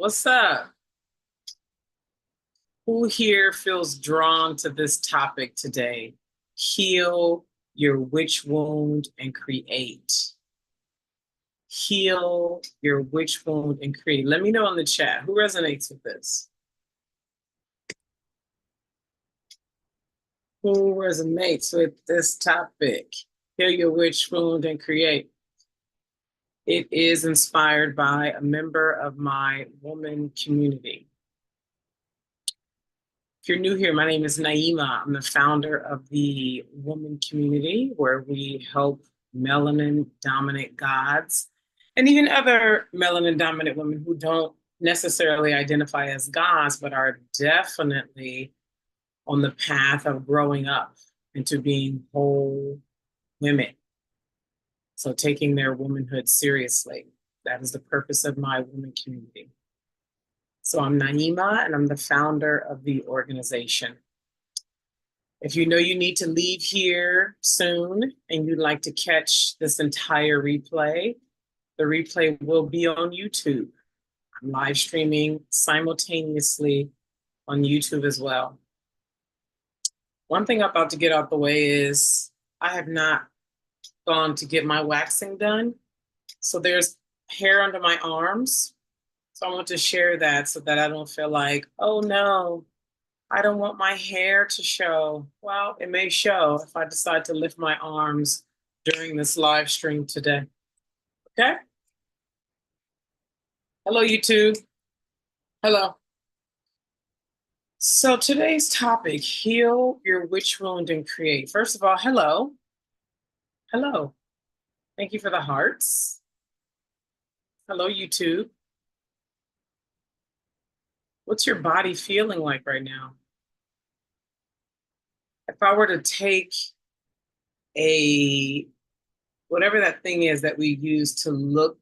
What's up? Who here feels drawn to this topic today? Heal your witch wound and create. Heal your witch wound and create. Let me know in the chat who resonates with this. Who resonates with this topic? Heal your witch wound and create. It is inspired by a member of my woman community. If you're new here, my name is Naima. I'm the founder of the woman community where we help melanin dominant gods and even other melanin dominant women who don't necessarily identify as gods, but are definitely on the path of growing up into being whole women. So taking their womanhood seriously. That is the purpose of my woman community. So I'm Naima and I'm the founder of the organization. If you know you need to leave here soon and you'd like to catch this entire replay, the replay will be on YouTube. I'm live streaming simultaneously on YouTube as well. One thing I'm about to get out the way is I have not gone to get my waxing done. So there's hair under my arms. So I want to share that so that I don't feel like, oh no, I don't want my hair to show. Well, it may show if I decide to lift my arms during this live stream today. Okay? Hello, YouTube. Hello. So today's topic, heal your witch wound and create. First of all, hello. Hello. Thank you for the hearts. Hello, YouTube. What's your body feeling like right now? If I were to take whatever that thing is that we use to look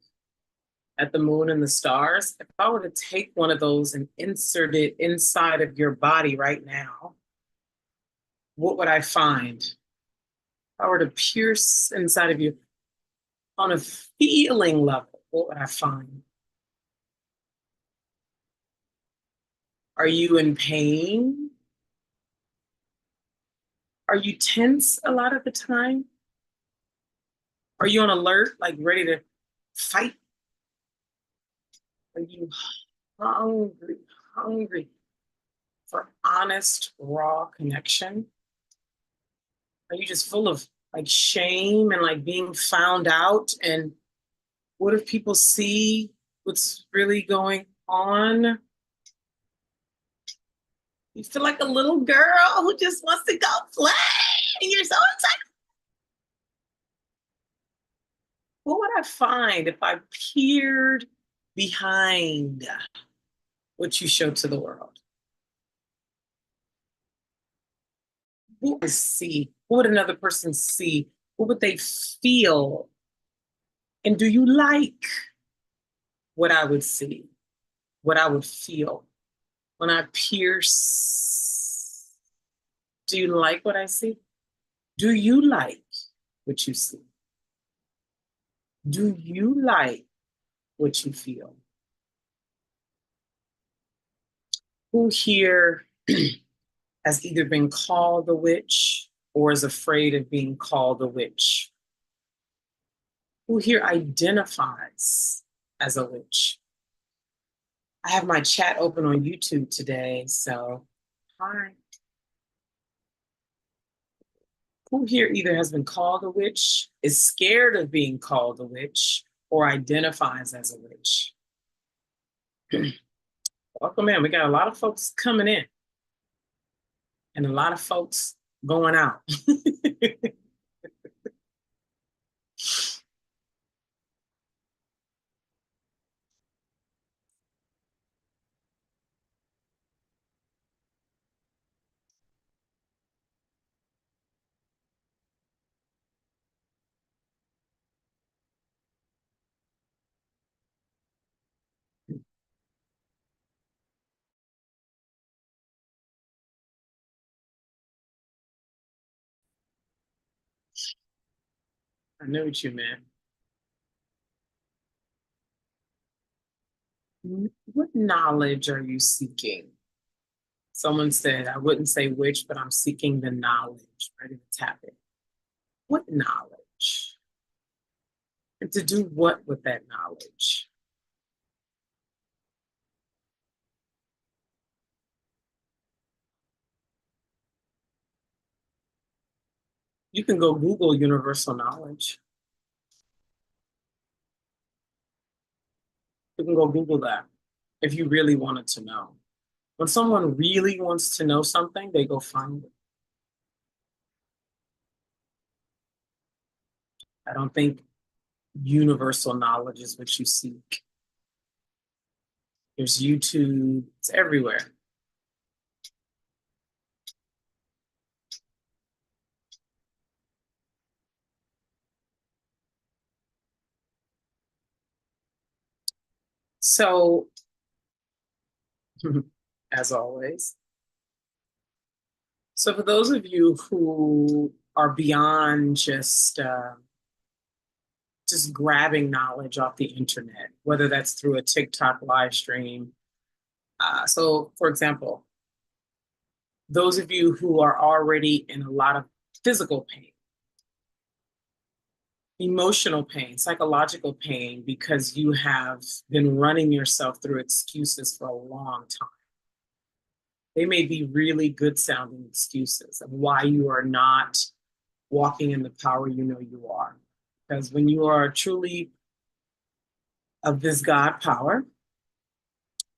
at the moon and the stars, if I were to take one of those and insert it inside of your body right now, what would I find? If I were to pierce inside of you on a feeling level, what would I find? Are you in pain? Are you tense a lot of the time? Are you on alert, like ready to fight? Are you hungry for honest, raw connection? Are you just full of like shame and like being found out? And what if people see what's really going on? You feel like a little girl who just wants to go play and you're so excited. What would I find if I peered behind what you show to the world? What would I see? What would another person see? What would they feel? And do you like what I would see? What I would feel when I pierce? Do you like what I see? Do you like what you see? Do you like what you feel? Who here has either been called a witch or is afraid of being called a witch? Who here identifies as a witch? I have my chat open on YouTube today, so hi. Who here either has been called a witch, is scared of being called a witch, or identifies as a witch? Welcome in. We got a lot of folks coming in and a lot of folks going out. I know what you meant. What knowledge are you seeking? Someone said, I wouldn't say which, but I'm seeking the knowledge. Ready to tap it. What knowledge? And to do what with that knowledge? You can go Google universal knowledge. You can go Google that if you really wanted to know. When someone really wants to know something, they go find it. I don't think universal knowledge is what you seek. There's YouTube, it's everywhere. So, as always, so for those of you who are beyond just grabbing knowledge off the internet, whether that's through a TikTok live stream. So, for example, those of you who are already in a lot of physical pain, emotional pain, psychological pain, because you have been running yourself through excuses for a long time. They may be really good sounding excuses of why you are not walking in the power you know you are. Because when you are truly of this God power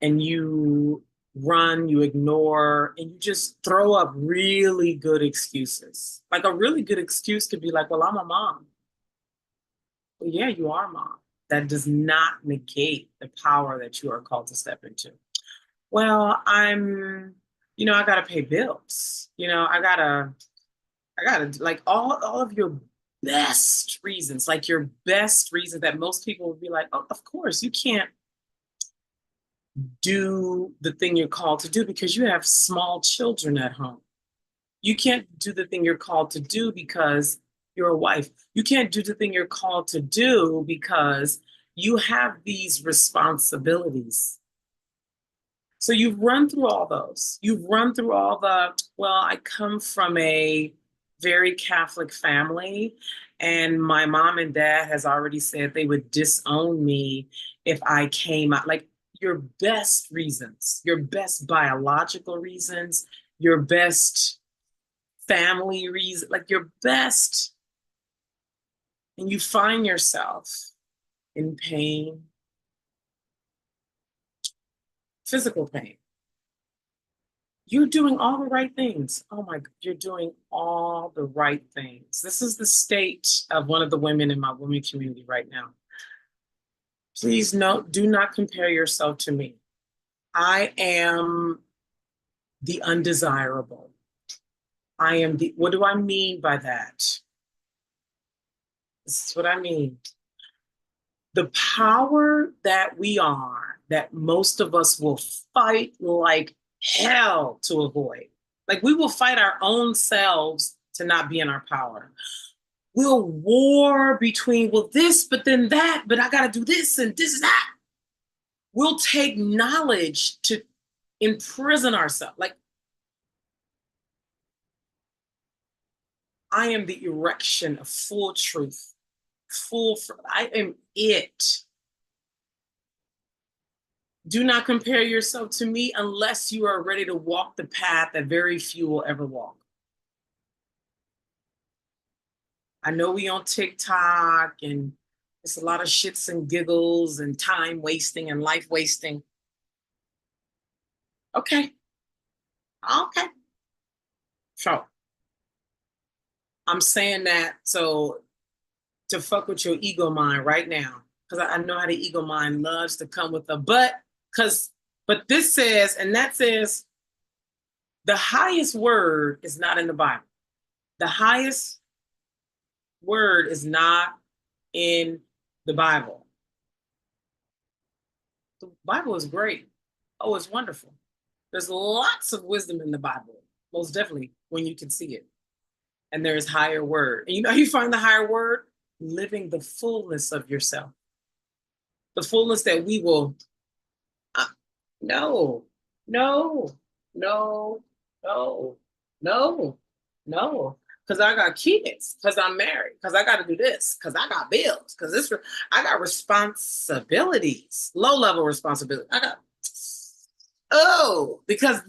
and you run, you ignore, and you just throw up really good excuses. Like a really good excuse could be like, well, I'm a mom. Well, yeah, you are a mom. That does not negate the power that you are called to step into. Well, I gotta pay bills. I gotta like all of your best reasons, like your best reason that most people would be like, oh, of course, you can't do the thing you're called to do because you have small children at home. You can't do the thing you're called to do because you're a wife. You can't do the thing you're called to do because you have these responsibilities. So you've run through all those. You've run through all well, I come from a very Catholic family, and my mom and dad has already said they would disown me if I came out. Like your best reasons, your best biological reasons, your best family reason, like your best, and you find yourself in pain, physical pain. You're doing all the right things. Oh my, you're doing all the right things. This is the state of one of the women in my women community right now. Please do not compare yourself to me. I am the undesirable. What do I mean by that? This is what I mean. The power that we are, that most of us will fight like hell to avoid. Like we will fight our own selves to not be in our power. We'll war between, well, this, but then that, but I got to do this and this and that. We'll take knowledge to imprison ourselves. Like, I am the erection of full truth. I am it. Do not compare yourself to me unless you are ready to walk the path that very few will ever walk. I know we on TikTok and it's a lot of shits and giggles and time wasting and life wasting. Okay. Okay. So I'm saying that so to fuck with your ego mind right now. Because I know how the ego mind loves to come with a but this says, and that says, the highest word is not in the Bible. The highest word is not in the Bible. The Bible is great. Oh, it's wonderful. There's lots of wisdom in the Bible, most definitely when you can see it. And there's higher word. And you know, you find the higher word, living the fullness of yourself. The fullness that we will No, no, no, no, no, no. Because I got kids, because I'm married, because I got to do this, because I got bills, because I got responsibilities, low level responsibility. Because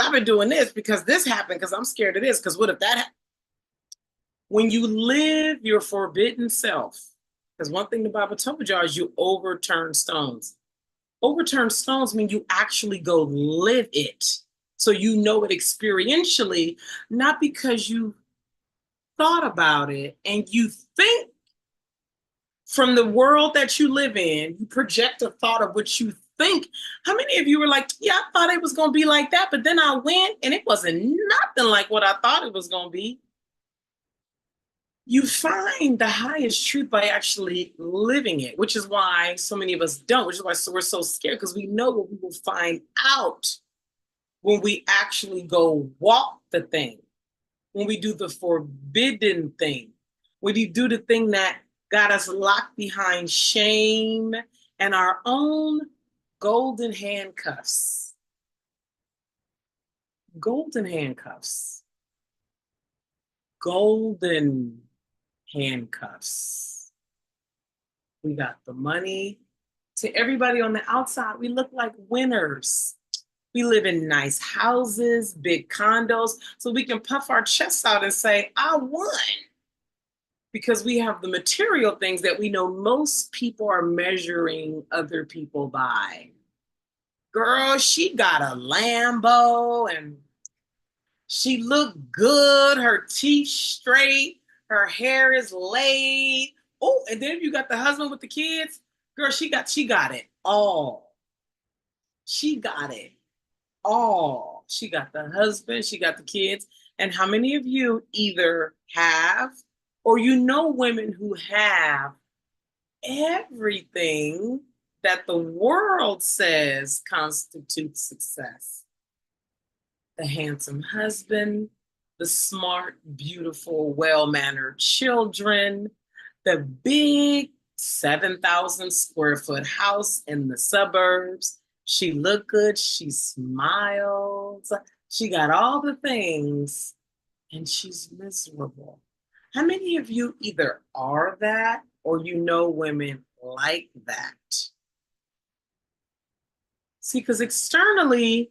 I've been doing this, because this happened, because I'm scared of this, because what if that happened? When you live your forbidden self, because one thing the Bible told y'all is you overturn stones. Overturn stones mean you actually go live it. So you know it experientially, not because you thought about it and you think from the world that you live in, you project a thought of what you think. How many of you were like, yeah, I thought it was going to be like that, but then I went and it wasn't nothing like what I thought it was going to be? You find the highest truth by actually living it, which is why so many of us don't, which is why we're so scared, because we know what we will find out when we actually go walk the thing, when we do the forbidden thing, when we do the thing that got us locked behind shame and our own golden handcuffs. Golden handcuffs. Golden handcuffs. We got the money. To everybody on the outside, we look like winners. We live in nice houses, big condos, so we can puff our chests out and say, I won. Because we have the material things that we know most people are measuring other people by. Girl, she got a Lambo and she looked good, her teeth straight, her hair is laid. Oh, and then you got the husband with the kids. Girl, she got it all. She got it all. She got the husband, she got the kids. And how many of you either have or you know women who have everything that the world says constitutes success? The handsome husband, the smart, beautiful, well-mannered children, the big 7,000 square foot house in the suburbs. She looked good, she smiles, she got all the things, and she's miserable. How many of you either are that or you know women like that? See, because externally,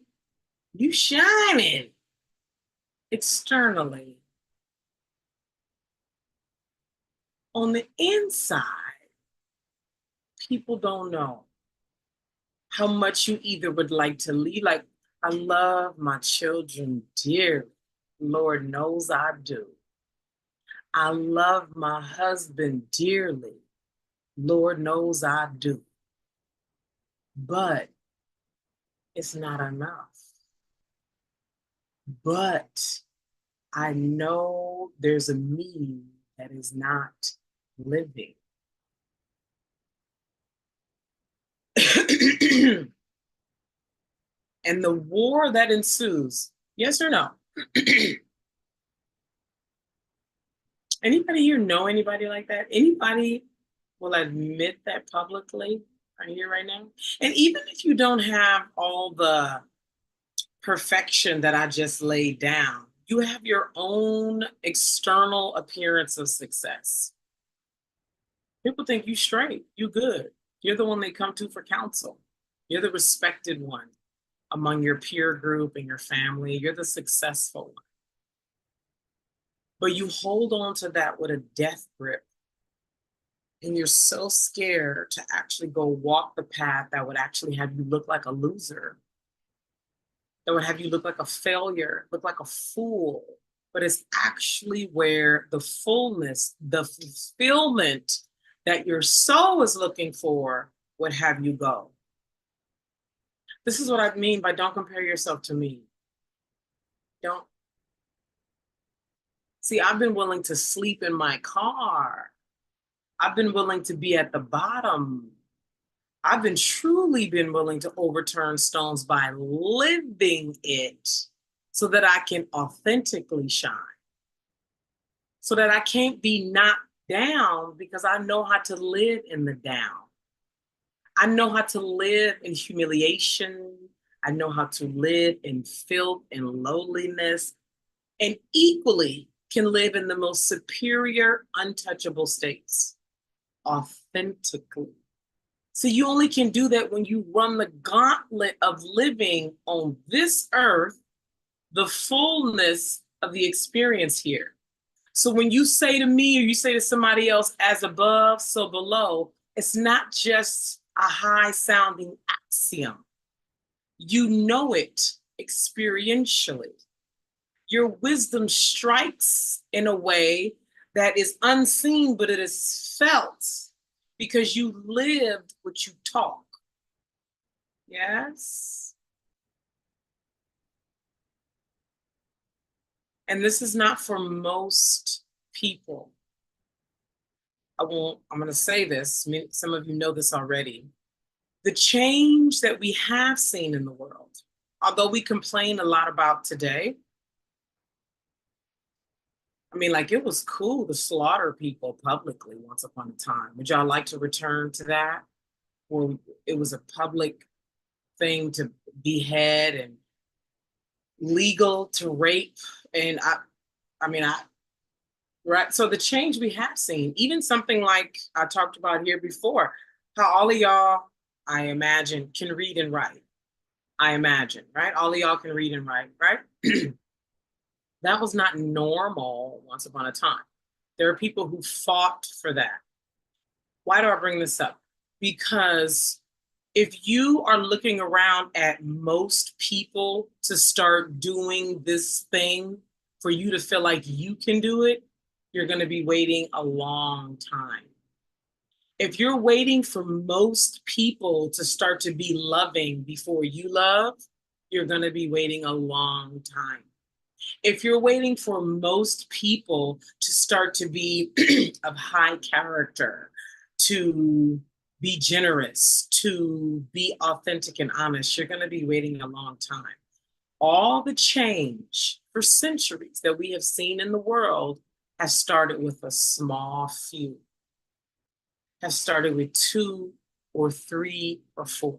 you shining. Externally. On the inside, people don't know how much you either would like to leave. Like, I love my children dearly. Lord knows I do. I love my husband dearly. Lord knows I do. But it's not enough. But I know there's a me that is not living. And the war that ensues, yes or no? Anybody here know anybody like that? Anybody will admit that publicly right here, right now? And even if you don't have all the perfection that I just laid down, you have your own external appearance of success. People think you straight, you good. You're the one they come to for counsel. You're the respected one among your peer group and your family. You're the successful one. But you hold on to that with a death grip. And you're so scared to actually go walk the path that would actually have you look like a loser, that would have you look like a failure, look like a fool. But it's actually where the fullness, the fulfillment that your soul is looking for would have you go. This is what I mean by don't compare yourself to me. Don't. See, I've been willing to sleep in my car. I've been willing to be at the bottom. I've been truly been willing to overturn stones by living it so that I can authentically shine. So that I can't be knocked down because I know how to live in the down. I know how to live in humiliation. I know how to live in filth and lowliness, and equally can live in the most superior, untouchable states, authentically. So you only can do that when you run the gauntlet of living on this earth, the fullness of the experience here. So when you say to me or you say to somebody else, as above, so below, it's not just a high sounding axiom. You know it experientially. Your wisdom strikes in a way that is unseen, but it is felt because you lived what you talk. Yes. And this is not for most people. I'm going to say this. Some of you know this already. The change that we have seen in the world, although we complain a lot about today, I mean, like, it was cool to slaughter people publicly once upon a time. Would y'all like to return to that? Where it was a public thing to behead and legal to rape. And right. So the change we have seen, even something like I talked about here before, how all of y'all, I imagine, can read and write. I imagine, right? All of y'all can read and write, right? That was not normal once upon a time. There are people who fought for that. Why do I bring this up? Because if you are looking around at most people to start doing this thing for you to feel like you can do it, you're going to be waiting a long time. If you're waiting for most people to start to be loving before you love, you're going to be waiting a long time. If you're waiting for most people to start to be of high character, to be generous, to be authentic and honest, you're going to be waiting a long time. All the change for centuries that we have seen in the world has started with a small few, have started with 2 or 3 or 4.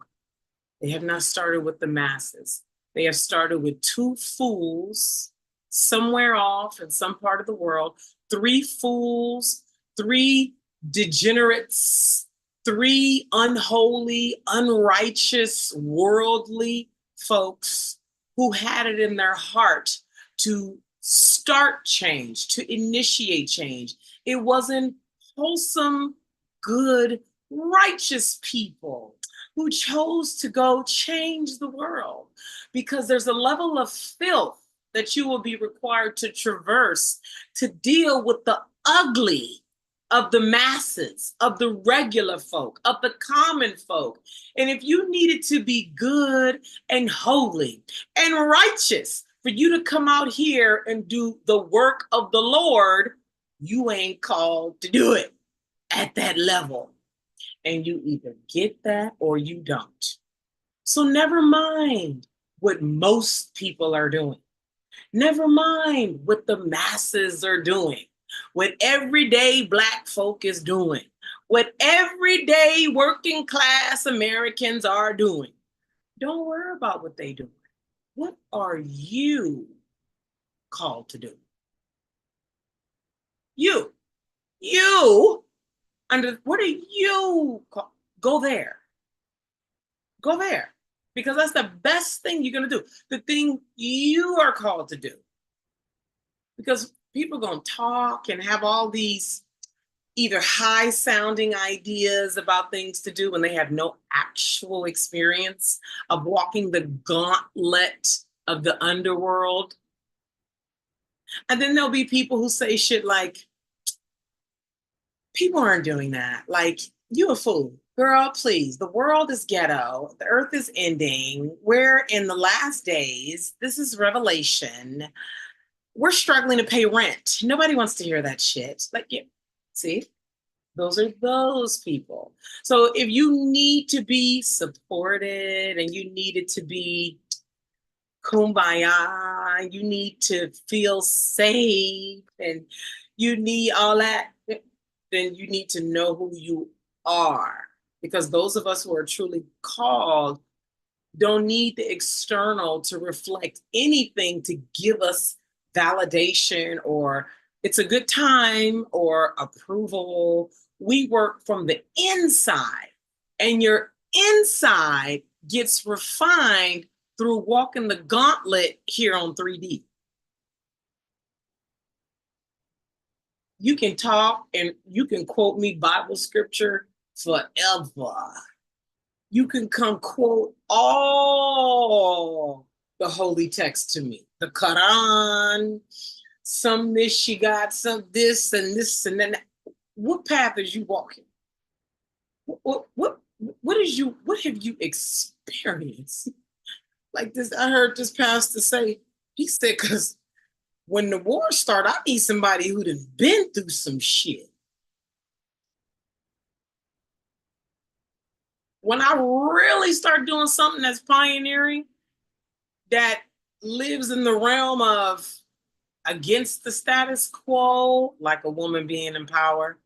They have not started with the masses. They have started with 2 fools somewhere off in some part of the world, 3 fools, 3 degenerates, 3 unholy, unrighteous, worldly folks who had it in their heart to start change, to initiate change. It wasn't wholesome, good, righteous people who chose to go change the world, because there's a level of filth that you will be required to traverse to deal with the ugly of the masses, of the regular folk, of the common folk. And if you needed to be good and holy and righteous for you to come out here and do the work of the Lord, you ain't called to do it at that level. And you either get that or you don't. So never mind what most people are doing. Never mind what the masses are doing, what everyday Black folk is doing, what everyday working class Americans are doing. Don't worry about what they're doing. What are you called to do? You. What are you called? Go there. Go there. Because that's the best thing you're going to do. The thing you are called to do. Because people are going to talk and have all these either high sounding ideas about things to do when they have no actual experience of walking the gauntlet of the underworld. And then there'll be people who say shit like, people aren't doing that. Like, you a fool. Girl, please. The world is ghetto. The earth is ending. We're in the last days. This is Revelation. We're struggling to pay rent. Nobody wants to hear that shit. Like, yeah, see? Those are those people. So if you need to be supported and you need it to be kumbaya, you need to feel safe and you need all that, then you need to know who you are. Because those of us who are truly called Don't need the external to reflect anything to give us validation or it's a good time or approval. We work from the inside, and your inside gets refined through walking the gauntlet here on 3D. You can talk and you can quote me Bible scripture forever. You can come quote all the holy text to me. The Quran, some this she got, some this and this and then. What path is you walking? What have you experienced? Like this, I heard this pastor say, he said, because when the war started, I need somebody who'd have been through some shit. When I really start doing something that's pioneering, that lives in the realm of against the status quo, like a woman being in power,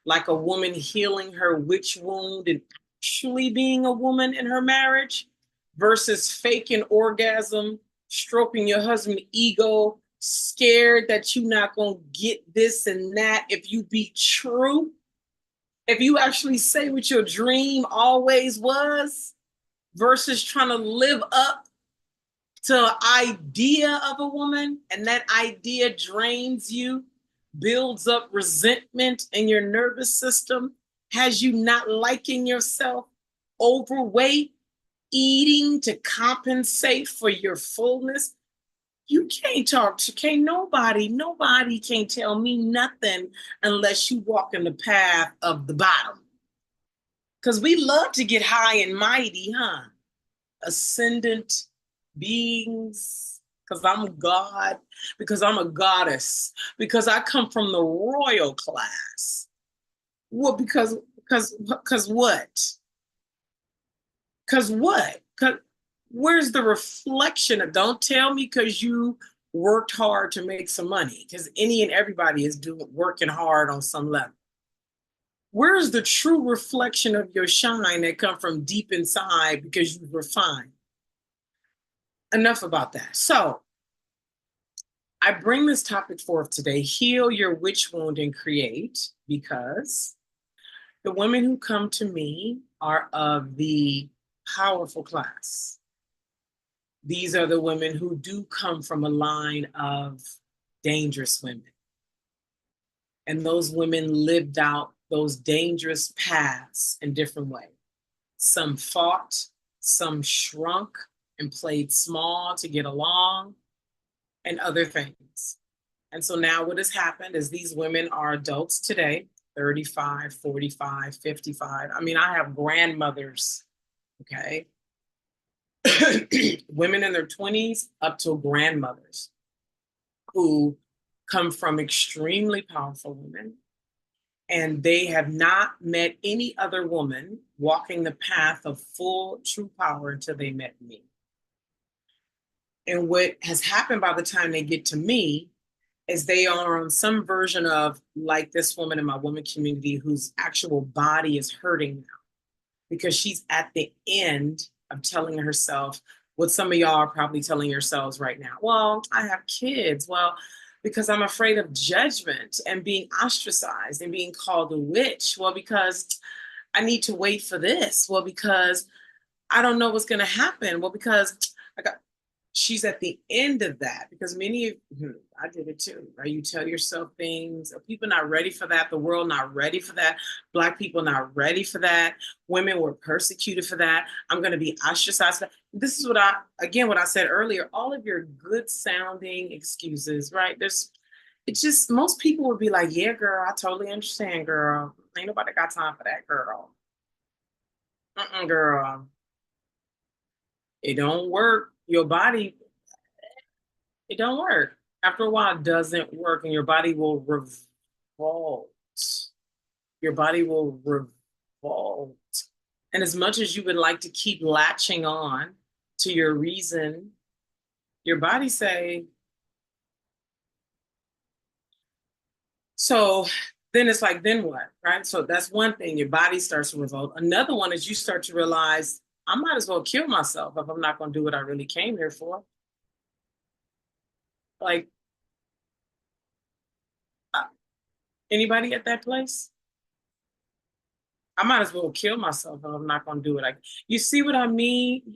like a woman healing her witch wound and actually being a woman in her marriage versus faking orgasm, stroking your husband's ego, scared that you're not going to get this and that if you be true, if you actually say what your dream always was versus trying to live up to idea of a woman, and that idea drains you, builds up resentment in your nervous system, has you not liking yourself, overweight, eating to compensate for your fullness. You can't talk to, can't nobody can tell me nothing unless you walk in the path of the bottom. Because we love to get high and mighty, huh? Ascendant beings, because I'm God, because I'm a goddess, because I come from the royal class. Well, because what? Because what? Because where's the reflection of, don't tell me because you worked hard to make some money, because any and everybody is working hard on some level. Where's the true reflection of your shine that come from deep inside because you've refined? Enough about that. So I bring this topic forth today, heal your witch wound and create, because the women who come to me are of the powerful class. These are the women who do come from a line of dangerous women. And those women lived out those dangerous paths in different ways. Some fought, some shrunk and played small to get along, and other things. And so now what has happened is these women are adults today, 35, 45, 55. I mean, I have grandmothers, okay? Women in their 20s up to grandmothers who come from extremely powerful women, and they have not met any other woman walking the path of full true power until they met me. And what has happened by the time they get to me is they are on some version of, like this woman in my woman community whose actual body is hurting now because she's at the end of telling herself what some of y'all are probably telling yourselves right now. Well, I have kids. Well, because I'm afraid of judgment and being ostracized and being called a witch. Well, because I need to wait for this. Well, because I don't know what's going to happen. Well, because she's at the end of that, because many of I did it too, right? You tell yourself things, people not ready for that, the world not ready for that, Black people not ready for that, women were persecuted for that, I'm going to be ostracized for that. This is what I said earlier, all of your good sounding excuses, right? It's just, most people would be like, yeah, girl, I totally understand, girl. Ain't nobody got time for that, girl. Girl. It don't work. Your body, it don't work. After a while, it doesn't work, and your body will revolt. Your body will revolt. And as much as you would like to keep latching on to your reason, your body say, so then it's like, then what, right? So that's one thing, your body starts to revolt. Another one is you start to realize, I might as well kill myself if I'm not going to do what I really came here for. Like, uh, anybody at that place? I might as well kill myself if I'm not going to do it. You see what I mean?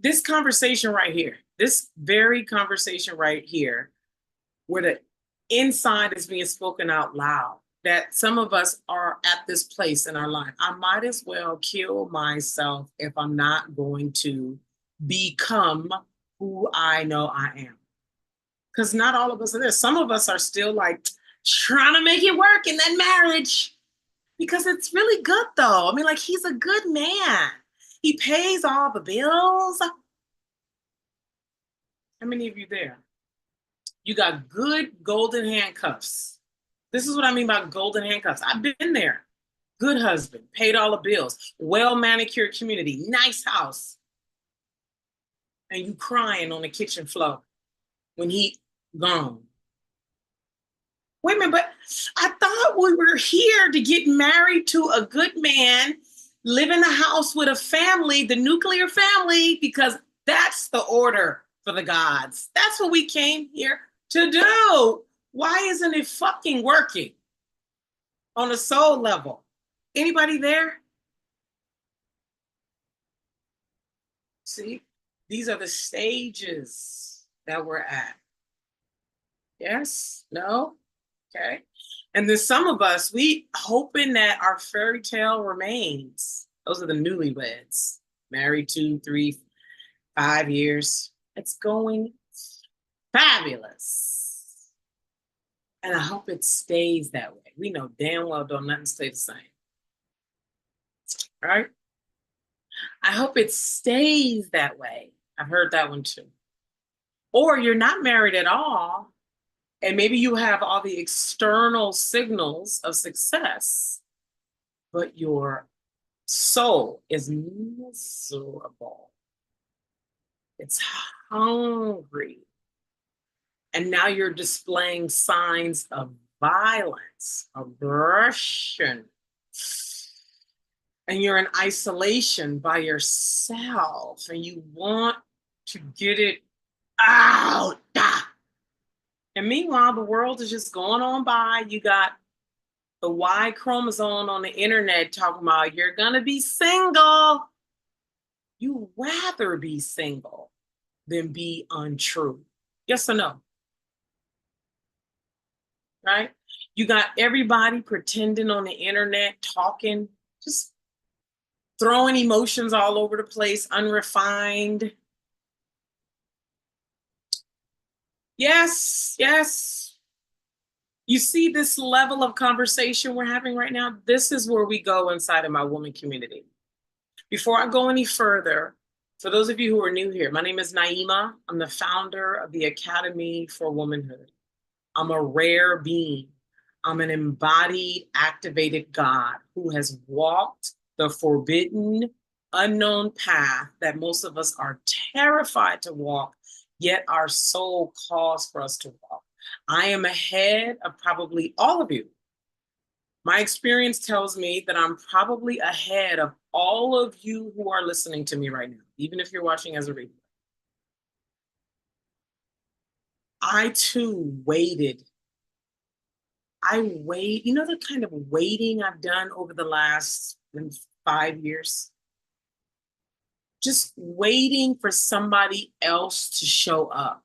This conversation right here, this very conversation right here, where the inside is being spoken out loud, that some of us are at this place in our life. I might as well kill myself if I'm not going to become who I know I am. Because not all of us are there. Some of us are still like trying to make it work in that marriage. Because it's really good though. I mean, like, he's a good man. He pays all the bills. How many of you there? You got good golden handcuffs. This is what I mean by golden handcuffs. I've been there. Good husband, paid all the bills, well manicured community, nice house. And you crying on the kitchen floor when he gone. Wait a minute, but I thought we were here to get married to a good man, live in a house with a family, the nuclear family, because that's the order for the gods. That's what we came here to do. Why isn't it fucking working on a soul level? Anybody there? See, these are the stages that we're at. Yes? No? Okay. And then some of us, we hoping that our fairy tale remains. Those are the newlyweds, married 2, 3, 5 years. It's going fabulous. And I hope it stays that way. We know damn well don't nothing stay the same. Right? I hope it stays that way. I've heard that one too. Or you're not married at all, and maybe you have all the external signals of success, but your soul is miserable. It's hungry. And now you're displaying signs of violence, aggression. And you're in isolation by yourself, and you want to get it out. And meanwhile, the world is just going on by. You got the Y chromosome on the internet talking about you're going to be single. You rather be single than be untrue. Yes or no? Right? You got everybody pretending on the internet, talking, just throwing emotions all over the place, unrefined. Yes, yes. You see this level of conversation we're having right now? This is where we go inside of my woman community. Before I go any further, for those of you who are new here, my name is Naima. I'm the founder of the Academy for Womanhood. I'm a rare being. I'm an embodied, activated God who has walked the forbidden, unknown path that most of us are terrified to walk, yet our soul calls for us to walk. I am ahead of probably all of you. My experience tells me that I'm probably ahead of all of you who are listening to me right now, even if you're watching as a replay. I too waited. You know, the kind of waiting I've done over the last 5 years? Just waiting for somebody else to show up,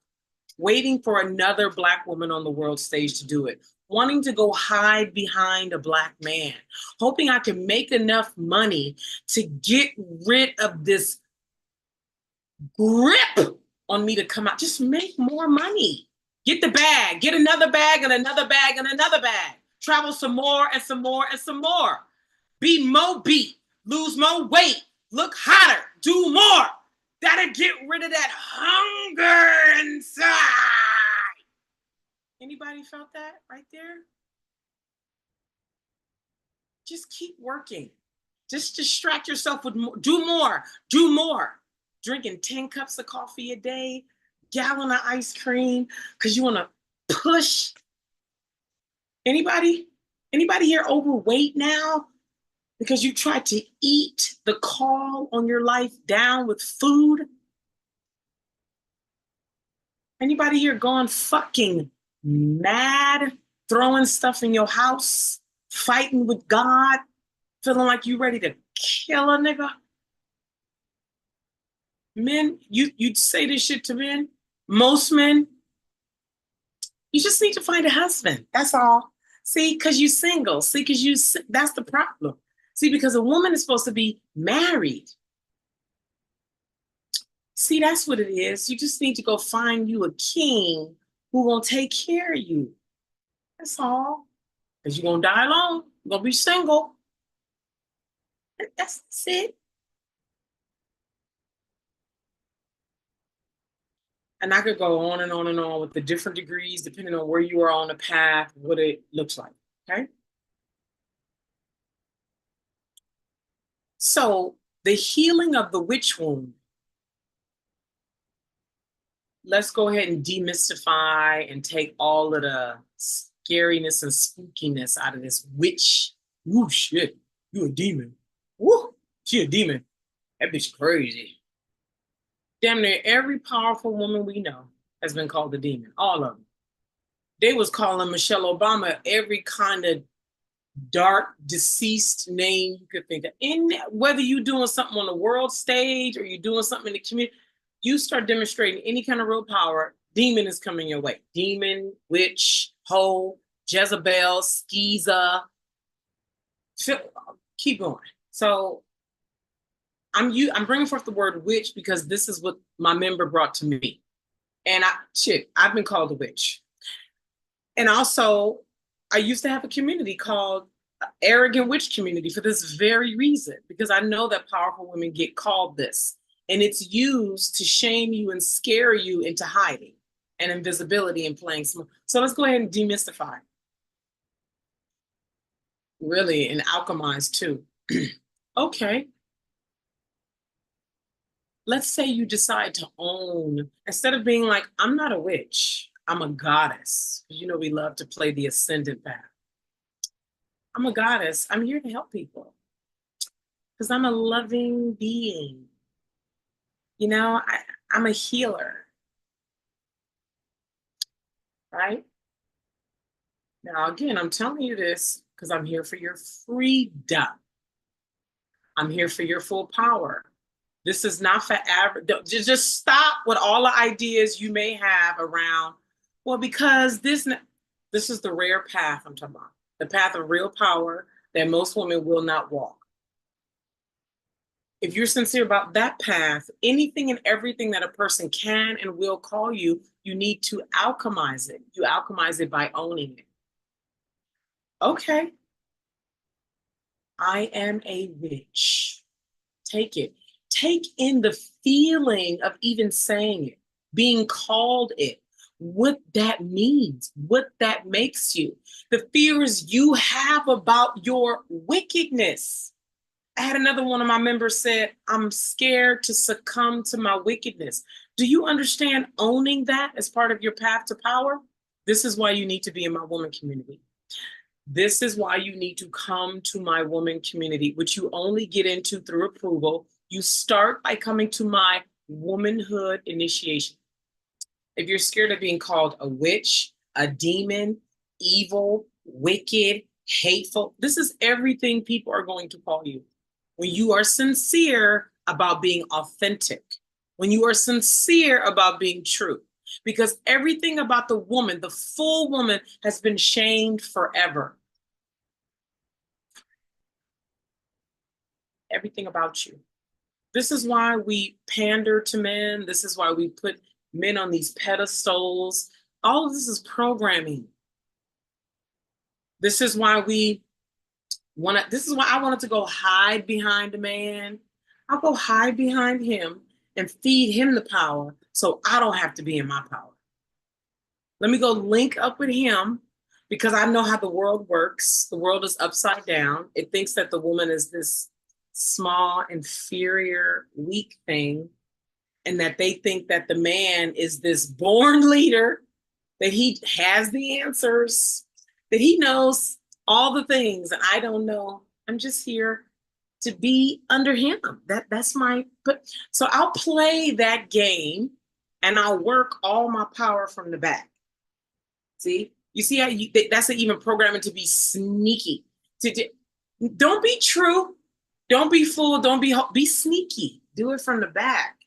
waiting for another Black woman on the world stage to do it, wanting to go hide behind a Black man, hoping I can make enough money to get rid of this grip on me to come out. Just make more money. Get the bag, get another bag and another bag and another bag. Travel some more and some more and some more. Be more beat, lose more weight, look hotter, do more. Gotta get rid of that hunger inside. Anybody felt that right there? Just keep working. Just distract yourself with more. Do more. Do more. Drinking 10 cups of coffee a day, gallon of ice cream, because you want to push. Anybody here overweight now? because you tried to eat the call on your life down with food. Anybody here gone fucking mad, throwing stuff in your house, fighting with God, feeling like you ready to kill a nigga? Men, you'd say this shit to men. Most men, you just need to find a husband. That's all. See, because you single. See, because that's the problem. See, because a woman is supposed to be married. See, that's what it is. You just need to go find you a king who will take care of you. That's all. Because you're going to die alone. You're going to be single. That's it. And I could go on and on and on with the different degrees, depending on where you are on the path, what it looks like. Okay. So the healing of the witch wound. Let's go ahead and demystify and take all of the scariness and spookiness out of this witch. Ooh, shit. You a demon. Woo, she a demon. That bitch crazy. Damn near every powerful woman we know has been called a demon. All of them. They was calling Michelle Obama every kind of dark, deceased name you could think of. In whether you're doing something on the world stage or you're doing something in the community, you start demonstrating any kind of real power, demon is coming your way. Demon, witch, hoe, Jezebel, Skeeza. Keep going. So I'm bringing forth the word witch because this is what my member brought to me. And I've been called a witch. And also, I used to have a community called Arrogant Witch Community for this very reason, because I know that powerful women get called this. And it's used to shame you and scare you into hiding and invisibility and playing small. So let's go ahead and demystify. Really, and alchemize too. Okay. Let's say you decide to own, instead of being like, I'm not a witch, I'm a goddess. You know, we love to play the ascendant path. I'm a goddess. I'm here to help people because I'm a loving being. You know, I'm a healer, right? Now, again, I'm telling you this because I'm here for your freedom. I'm here for your full power. This is not for average. Just stop with all the ideas you may have around, well, because this is the rare path I'm talking about, the path of real power that most women will not walk. If you're sincere about that path, anything and everything that a person can and will call you, you need to alchemize it. You alchemize it by owning it. Okay. I am a witch. Take it. Take in the feeling of even saying it, being called it, what that means, what that makes you, the fears you have about your wickedness. I had another one of my members said, I'm scared to succumb to my wickedness. Do you understand owning that as part of your path to power? This is why you need to be in my woman community. This is why you need to come to my woman community, which you only get into through approval. You start by coming to my Womanhood Initiation. If you're scared of being called a witch, a demon, evil, wicked, hateful, this is everything people are going to call you. When you are sincere about being authentic, when you are sincere about being true, because everything about the woman, the full woman, has been shamed forever. Everything about you. This is why we pander to men. This is why we put men on these pedestals. All of this is programming. This is why this is why I wanted to go hide behind a man. I'll go hide behind him and feed him the power so I don't have to be in my power. Let me go link up with him because I know how the world works. The world is upside down. It thinks that the woman is this small, inferior, weak thing, and that they think that the man is this born leader, that he has the answers, that he knows all the things, and I don't know I'm just here to be under him. That's my, but so I'll play that game and I'll work all my power from the back. See, you see how that's even programming to be sneaky. Don't be true. Don't be fool. Don't be sneaky. Do it from the back.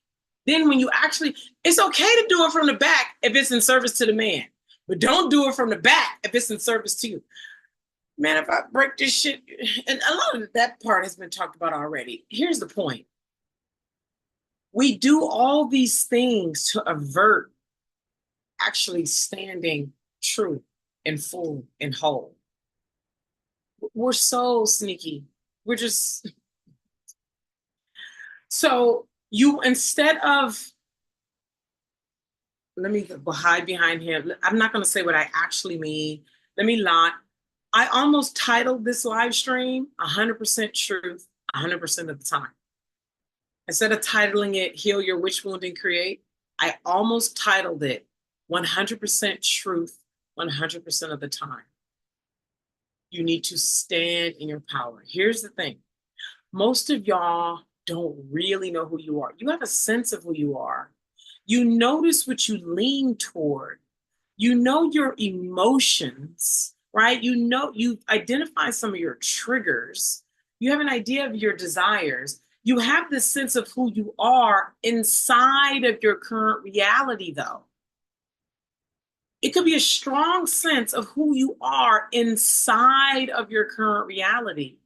Then when you actually, it's okay to do it from the back if it's in service to the man, but don't do it from the back if it's in service to you. Man, if I break this shit, and a lot of that part has been talked about already. Here's the point. We do all these things to avert actually standing true and full and whole. We're so sneaky. We're just, so you, instead of, let me go hide behind him. I'm not going to say what I actually mean. Let me not. I almost titled this live stream 100% truth 100% of the time. Instead of titling it Heal Your Witch Wound and Create, I almost titled it 100% truth 100% of the time. You need to stand in your power. Here's the thing. Most of y'all don't really know who you are. You have a sense of who you are. You notice what you lean toward. You know your emotions, right? You know, you identify some of your triggers. You have an idea of your desires. You have this sense of who you are inside of your current reality, though. It could be a strong sense of who you are inside of your current reality.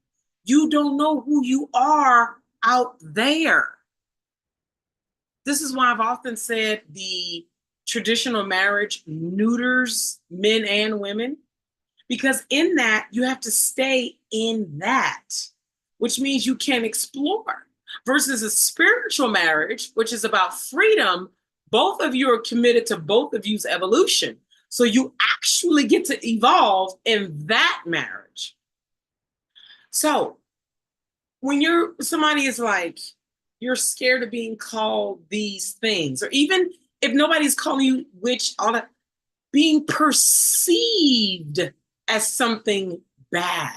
You don't know who you are out there. This is why I've often said the traditional marriage neuters men and women, because in that you have to stay in that, which means you can explore, versus a spiritual marriage, which is about freedom. Both of you are committed to both of you's evolution. So you actually get to evolve in that marriage. So when somebody is like, you're scared of being called these things, or even if nobody's calling you witch, all that, being perceived as something bad,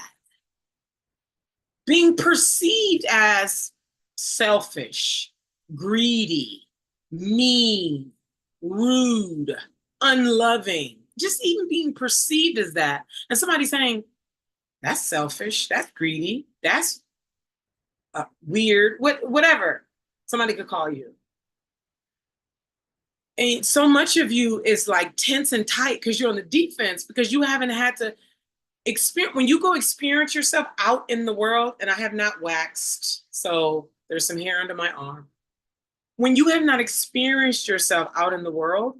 being perceived as selfish, greedy, mean, rude, unloving, just even being perceived as that. And somebody saying, that's selfish, that's greedy, that's weird, whatever somebody could call you. And so much of you is like tense and tight because you're on the defense, because you haven't had to experience. When you go experience yourself out in the world, and I have not waxed, so there's some hair under my arm. When you have not experienced yourself out in the world,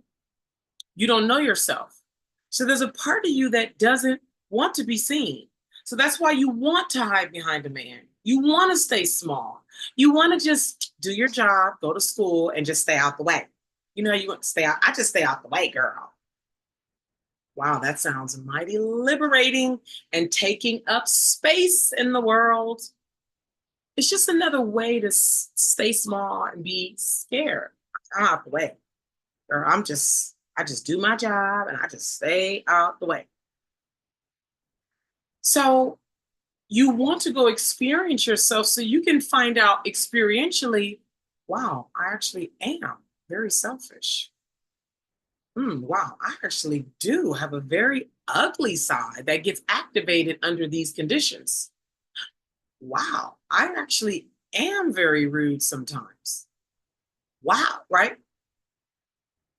you don't know yourself. So there's a part of you that doesn't want to be seen. So that's why you want to hide behind a man. You want to stay small. You want to just do your job, go to school, and just stay out the way. You know how you want to stay out? I just stay out the way, girl. Wow, that sounds mighty liberating and taking up space in the world. It's just another way to stay small and be scared. I'm out the way. Girl, I just do my job and I just stay out the way. So you want to go experience yourself so you can find out experientially, wow, I actually am very selfish. Wow, I actually do have a very ugly side that gets activated under these conditions. Wow, I actually am very rude sometimes. Wow, right?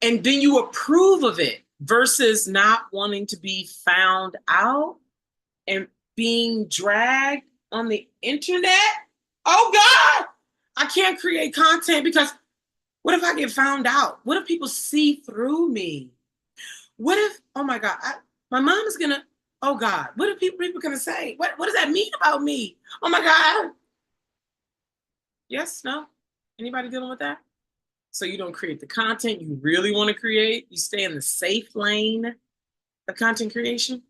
And then you approve of it versus not wanting to be found out and being dragged on the internet. Oh God, I can't create content because what if I get found out? What if people see through me? What if, oh my God, my mom is gonna, oh God, what are people gonna say? What does that mean about me? Oh my God. Yes, no? Anybody dealing with that? So you don't create the content you really want to create. You stay in the safe lane of content creation.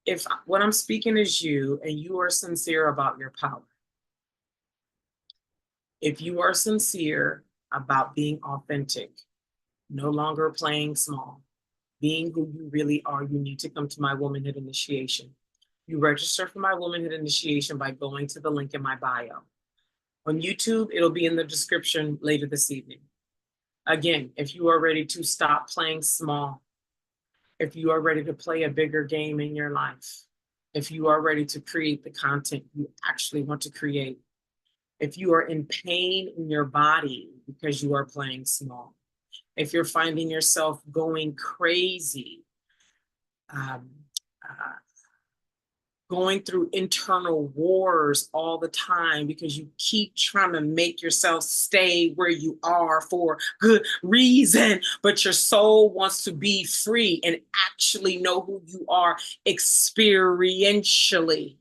If what I'm speaking is you and you are sincere about your power, if you are sincere about being authentic, no longer playing small, being who you really are, you need to come to my Womanhood Initiation. You register for my Womanhood Initiation by going to the link in my bio. On YouTube, it'll be in the description later this evening. Again, if you are ready to stop playing small, if you are ready to play a bigger game in your life, if you are ready to create the content you actually want to create, if you are in pain in your body because you are playing small, if you're finding yourself going crazy, um, uh, going through internal wars all the time because you keep trying to make yourself stay where you are for good reason, but your soul wants to be free and actually know who you are experientially.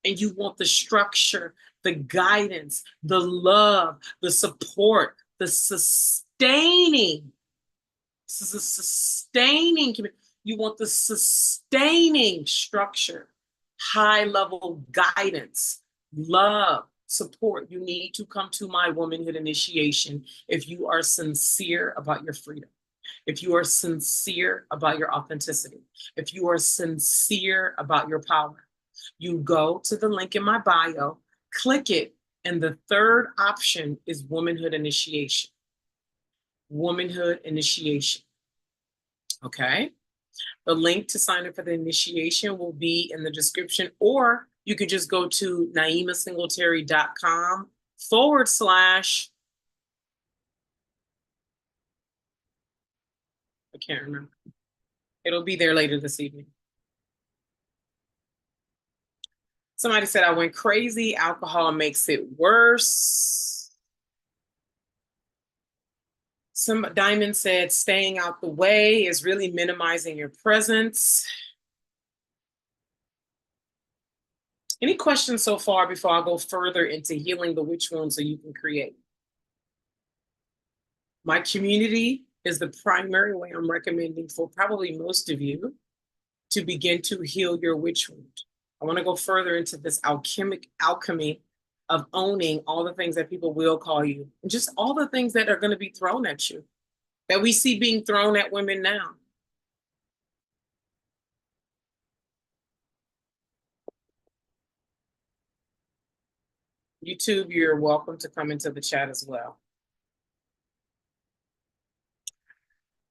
And you want the structure, the guidance, the love, the support, the sustaining. This is a sustaining community. You want the sustaining structure, high level guidance, love, support. You need to come to my Womanhood Initiation if you are sincere about your freedom, if you are sincere about your authenticity, if you are sincere about your power. You go to the link in my bio, click it, and the third option is Womanhood Initiation. Womanhood Initiation. Okay? The link to sign up for the initiation will be in the description, or you could just go to NaimaSingletary.com/. I can't remember. It'll be there later this evening. Somebody said I went crazy. Alcohol makes it worse. Some Diamond said staying out the way is really minimizing your presence. Any questions so far before I go further into healing the witch wound so you can create? My community is the primary way I'm recommending for probably most of you to begin to heal your witch wound. I want to go further into this alchemy of owning all the things that people will call you, and just all the things that are going to be thrown at you, that we see being thrown at women now. YouTube, you're welcome to come into the chat as well.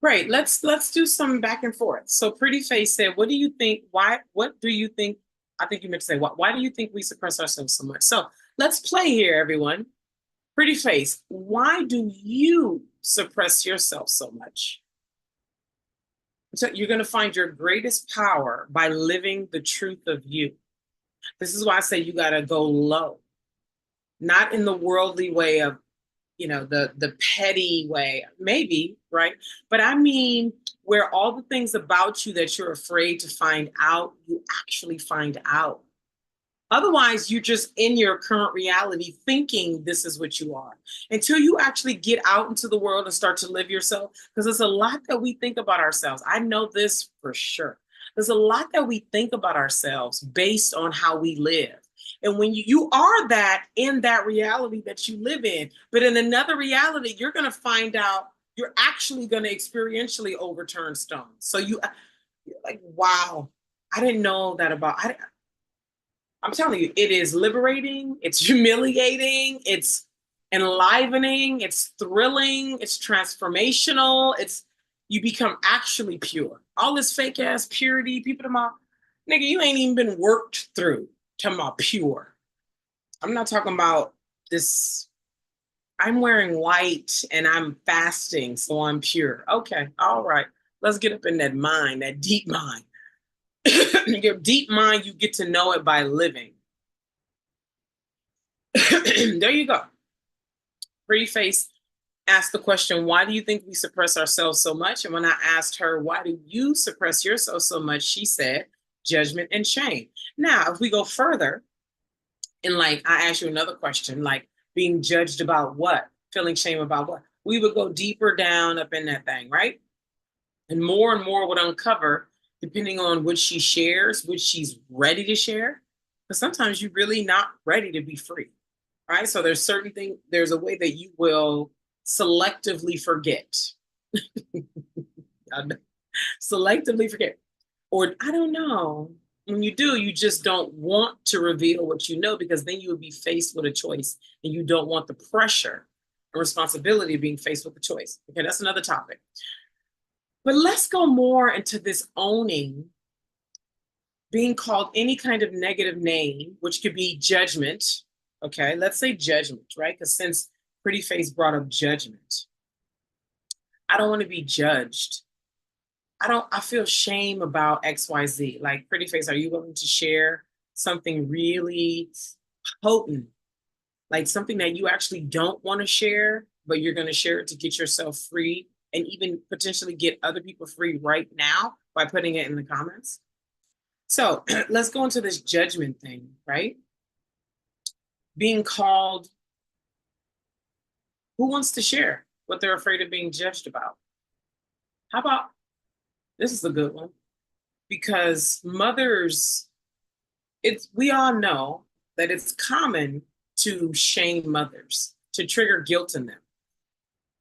Great, let's do some back and forth. So Pretty Face said, what do you think, what do you think, I think you meant to say, why do you think we suppress ourselves so much? So let's play here, everyone. Pretty Face, why do you suppress yourself so much? So you're going to find your greatest power by living the truth of you. This is why I say you got to go low, not in the worldly way of, the petty way, maybe, right? But I mean, where all the things about you that you're afraid to find out, you actually find out. Otherwise, you're just in your current reality thinking this is what you are. Until you actually get out into the world and start to live yourself, because there's a lot that we think about ourselves. I know this for sure. There's a lot that we think about ourselves based on how we live. And when you are that in that reality that you live in, but in another reality, you're going to find out you're actually going to experientially overturn stones. So you're like, wow, I didn't know that about, I'm telling you, it is liberating, it's humiliating, it's enlivening, it's thrilling, it's transformational, you become actually pure. All this fake ass purity, people talking about, nigga, you ain't even been worked through, talking about pure. I'm not talking about this, I'm wearing white and I'm fasting, so I'm pure. Okay, all right, let's get up in that mind, that deep mind. Your deep mind, you get to know it by living. There you go. Pretty Face asked the question, why do you think we suppress ourselves so much? And when I asked her, why do you suppress yourself so much? She said, judgment and shame. Now, if we go further, and like I asked you another question, like being judged about what? Feeling shame about what? We would go deeper down up in that thing, right? And more would uncover depending on what she shares, what she's ready to share. But sometimes you're really not ready to be free, right? So there's certain things, there's a way that you will selectively forget. Selectively forget. Or I don't know. when you do, you just don't want to reveal what you know, because then you would be faced with a choice and you don't want the pressure and responsibility of being faced with the choice. Okay, that's another topic. But let's go more into this owning being called any kind of negative name, which could be judgment. Okay, let's say judgment, right? Because since Pretty Face brought up judgment, I don't want to be judged. I feel shame about XYZ. Like, Pretty Face, are you willing to share something really potent? Like something that you actually don't want to share, but you're going to share it to get yourself free and even potentially get other people free right now by putting it in the comments. So let's go into this judgment thing, right? Being called, who wants to share what they're afraid of being judged about? How about, this is a good one, because mothers, we all know that it's common to shame mothers, to trigger guilt in them,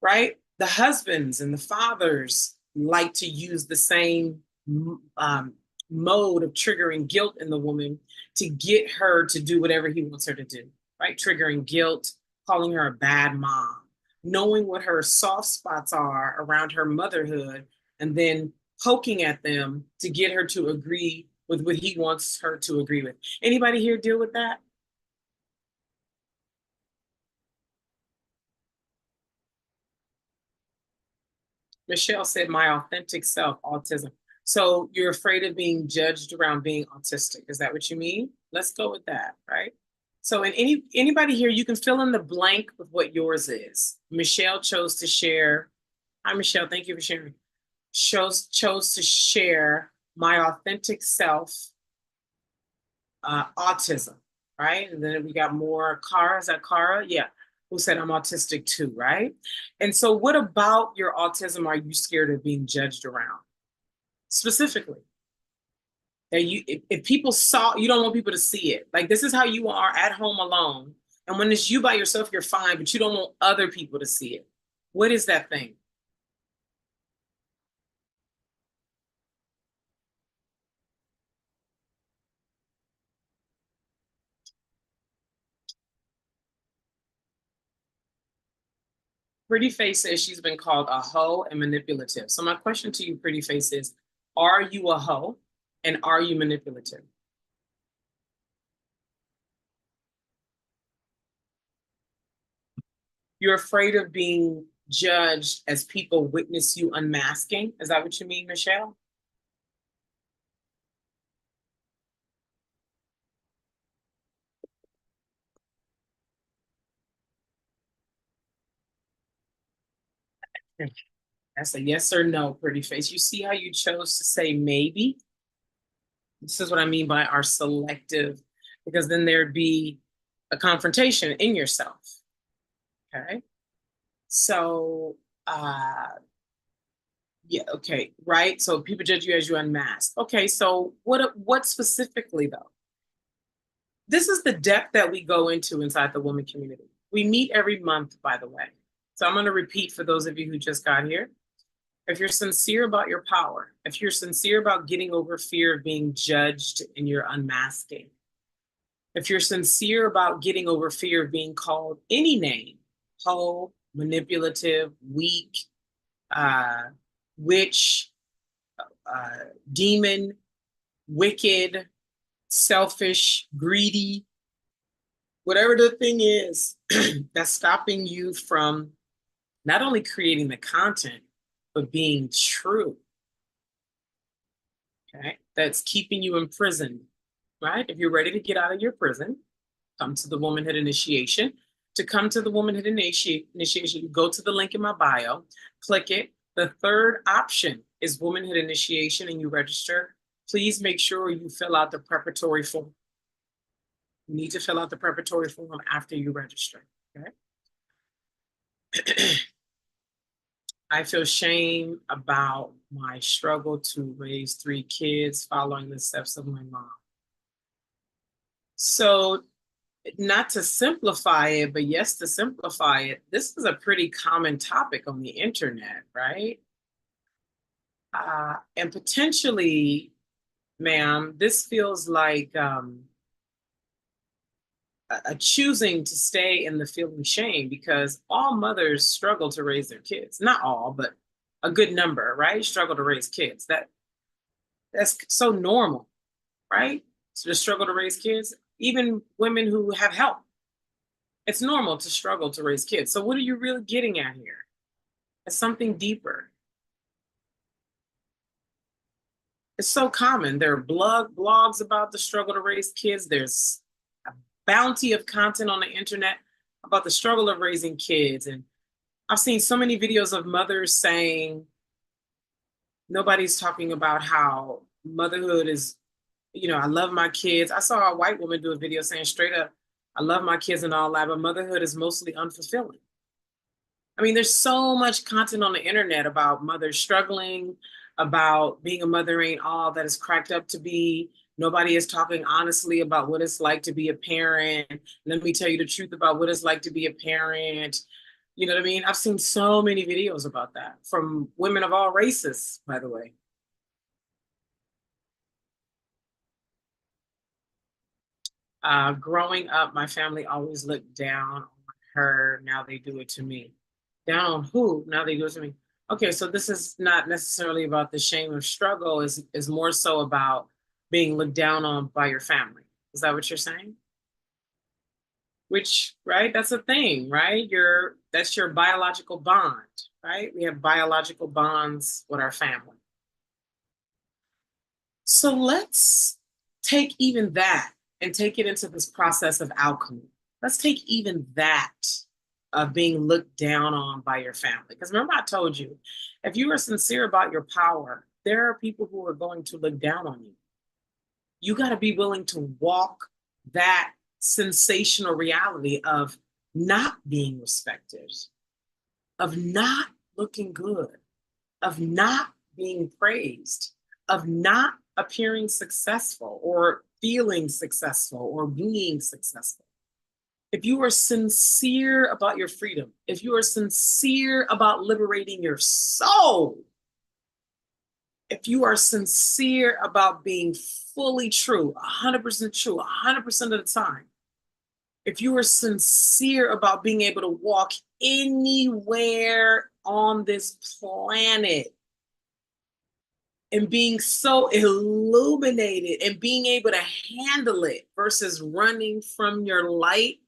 right? The husbands and the fathers like to use the same mode of triggering guilt in the woman to get her to do whatever he wants her to do, right? Triggering guilt, calling her a bad mom, knowing what her soft spots are around her motherhood, and then poking at them to get her to agree with what he wants her to agree with. Anybody here deal with that? Michelle said, my authentic self, autism. So you're afraid of being judged around being autistic. Is that what you mean? Let's go with that, right? So in anybody here, you can fill in the blank with what yours is. Michelle chose to share. Hi, Michelle. Thank you for sharing. Chose to share my authentic self, autism, right? And then we got more. Cara, is that Cara? Yeah. Who said I'm autistic too, right? And so what about your autism are you scared of being judged around? Specifically, that if people saw, you don't want people to see it. Like, this is how you are at home alone. And when it's you by yourself, you're fine, but you don't want other people to see it. What is that thing? Pretty Face says she's been called a hoe and manipulative. So my question to you, Pretty Face, is, are you a hoe and are you manipulative? You're afraid of being judged as people witness you unmasking. Is that what you mean, Michelle? That's a yes or no, Pretty Face. You see how you chose to say maybe? This is what I mean by our selective, because then there'd be a confrontation in yourself. Okay. So, yeah, okay, right. So people judge you as you unmask. Okay, so what specifically though? This is the depth that we go into inside the woman community. We meet every month, by the way. So I'm going to repeat for those of you who just got here. If you're sincere about your power, if you're sincere about getting over fear of being judged and you're unmasking, if you're sincere about getting over fear of being called any name, hoe, manipulative, weak, uh, witch, demon, wicked, selfish, greedy, whatever the thing is that's stopping you from not only creating the content, but being true, okay? That's keeping you in prison, right? If you're ready to get out of your prison, come to the Womanhood Initiation. To come to the Womanhood Initiation, you go to the link in my bio, click it. The third option is Womanhood Initiation, and you register. Please make sure you fill out the preparatory form. You need to fill out the preparatory form after you register, okay? I feel shame about my struggle to raise 3 kids following the steps of my mom. So, not to simplify it, but yes, to simplify it, this is a pretty common topic on the internet, right? And potentially ma'am, this feels like a choosing to stay in the feeling shame, because all mothers struggle to raise their kids. Not all, but a good number, right? Struggle to raise kids. That's so normal, right? So to struggle to raise kids, even women who have help, it's normal to struggle to raise kids. So what are you really getting at here? It's something deeper. It's so common. There are blogs about the struggle to raise kids. There's a bounty of content on the internet about the struggle of raising kids. And I've seen so many videos of mothers saying nobody's talking about how motherhood is, I love my kids. I saw a white woman do a video saying straight up, I love my kids and all that, but motherhood is mostly unfulfilling. I mean, there's so much content on the internet about mothers struggling, about being a mother ain't all that is cracked up to be. Nobody is talking honestly about what it's like to be a parent. Let me tell you the truth about what it's like to be a parent. You know what I mean? I've seen so many videos about that from women of all races, by the way. Growing up, my family always looked down on her. Now they do it to me. Down on who? Now they do it to me. Okay, so this is not necessarily about the shame of struggle. Is more so about being looked down on by your family. Is that what you're saying? Which, right? That's a thing, right? That's your biological bond, right? We have biological bonds with our family. So let's take even that and take it into this process of alchemy. Let's take even that of being looked down on by your family. Because remember, I told you, if you are sincere about your power, there are people who are going to look down on you. You got to be willing to walk that sensational reality of not being respected, of not looking good, of not being praised, of not appearing successful or feeling successful or being successful. If you are sincere about your freedom, if you are sincere about liberating your soul, if you are sincere about being fully true, 100% true, 100% of the time, if you are sincere about being able to walk anywhere on this planet and being so illuminated and being able to handle it versus running from your light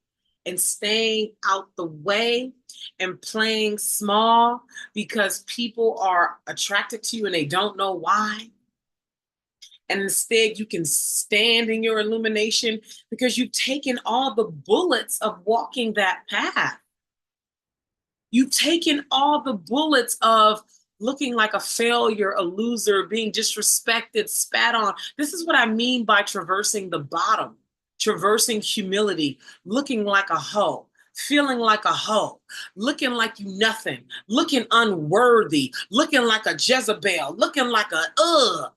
and staying out the way and playing small because people are attracted to you and they don't know why. And instead, you can stand in your illumination because you've taken all the bullets of walking that path. You've taken all the bullets of looking like a failure, a loser, being disrespected, spat on. This is what I mean by traversing the bottom, traversing humility, looking like a hoe, feeling like a hoe, looking like you nothing, looking unworthy, looking like a Jezebel, looking like a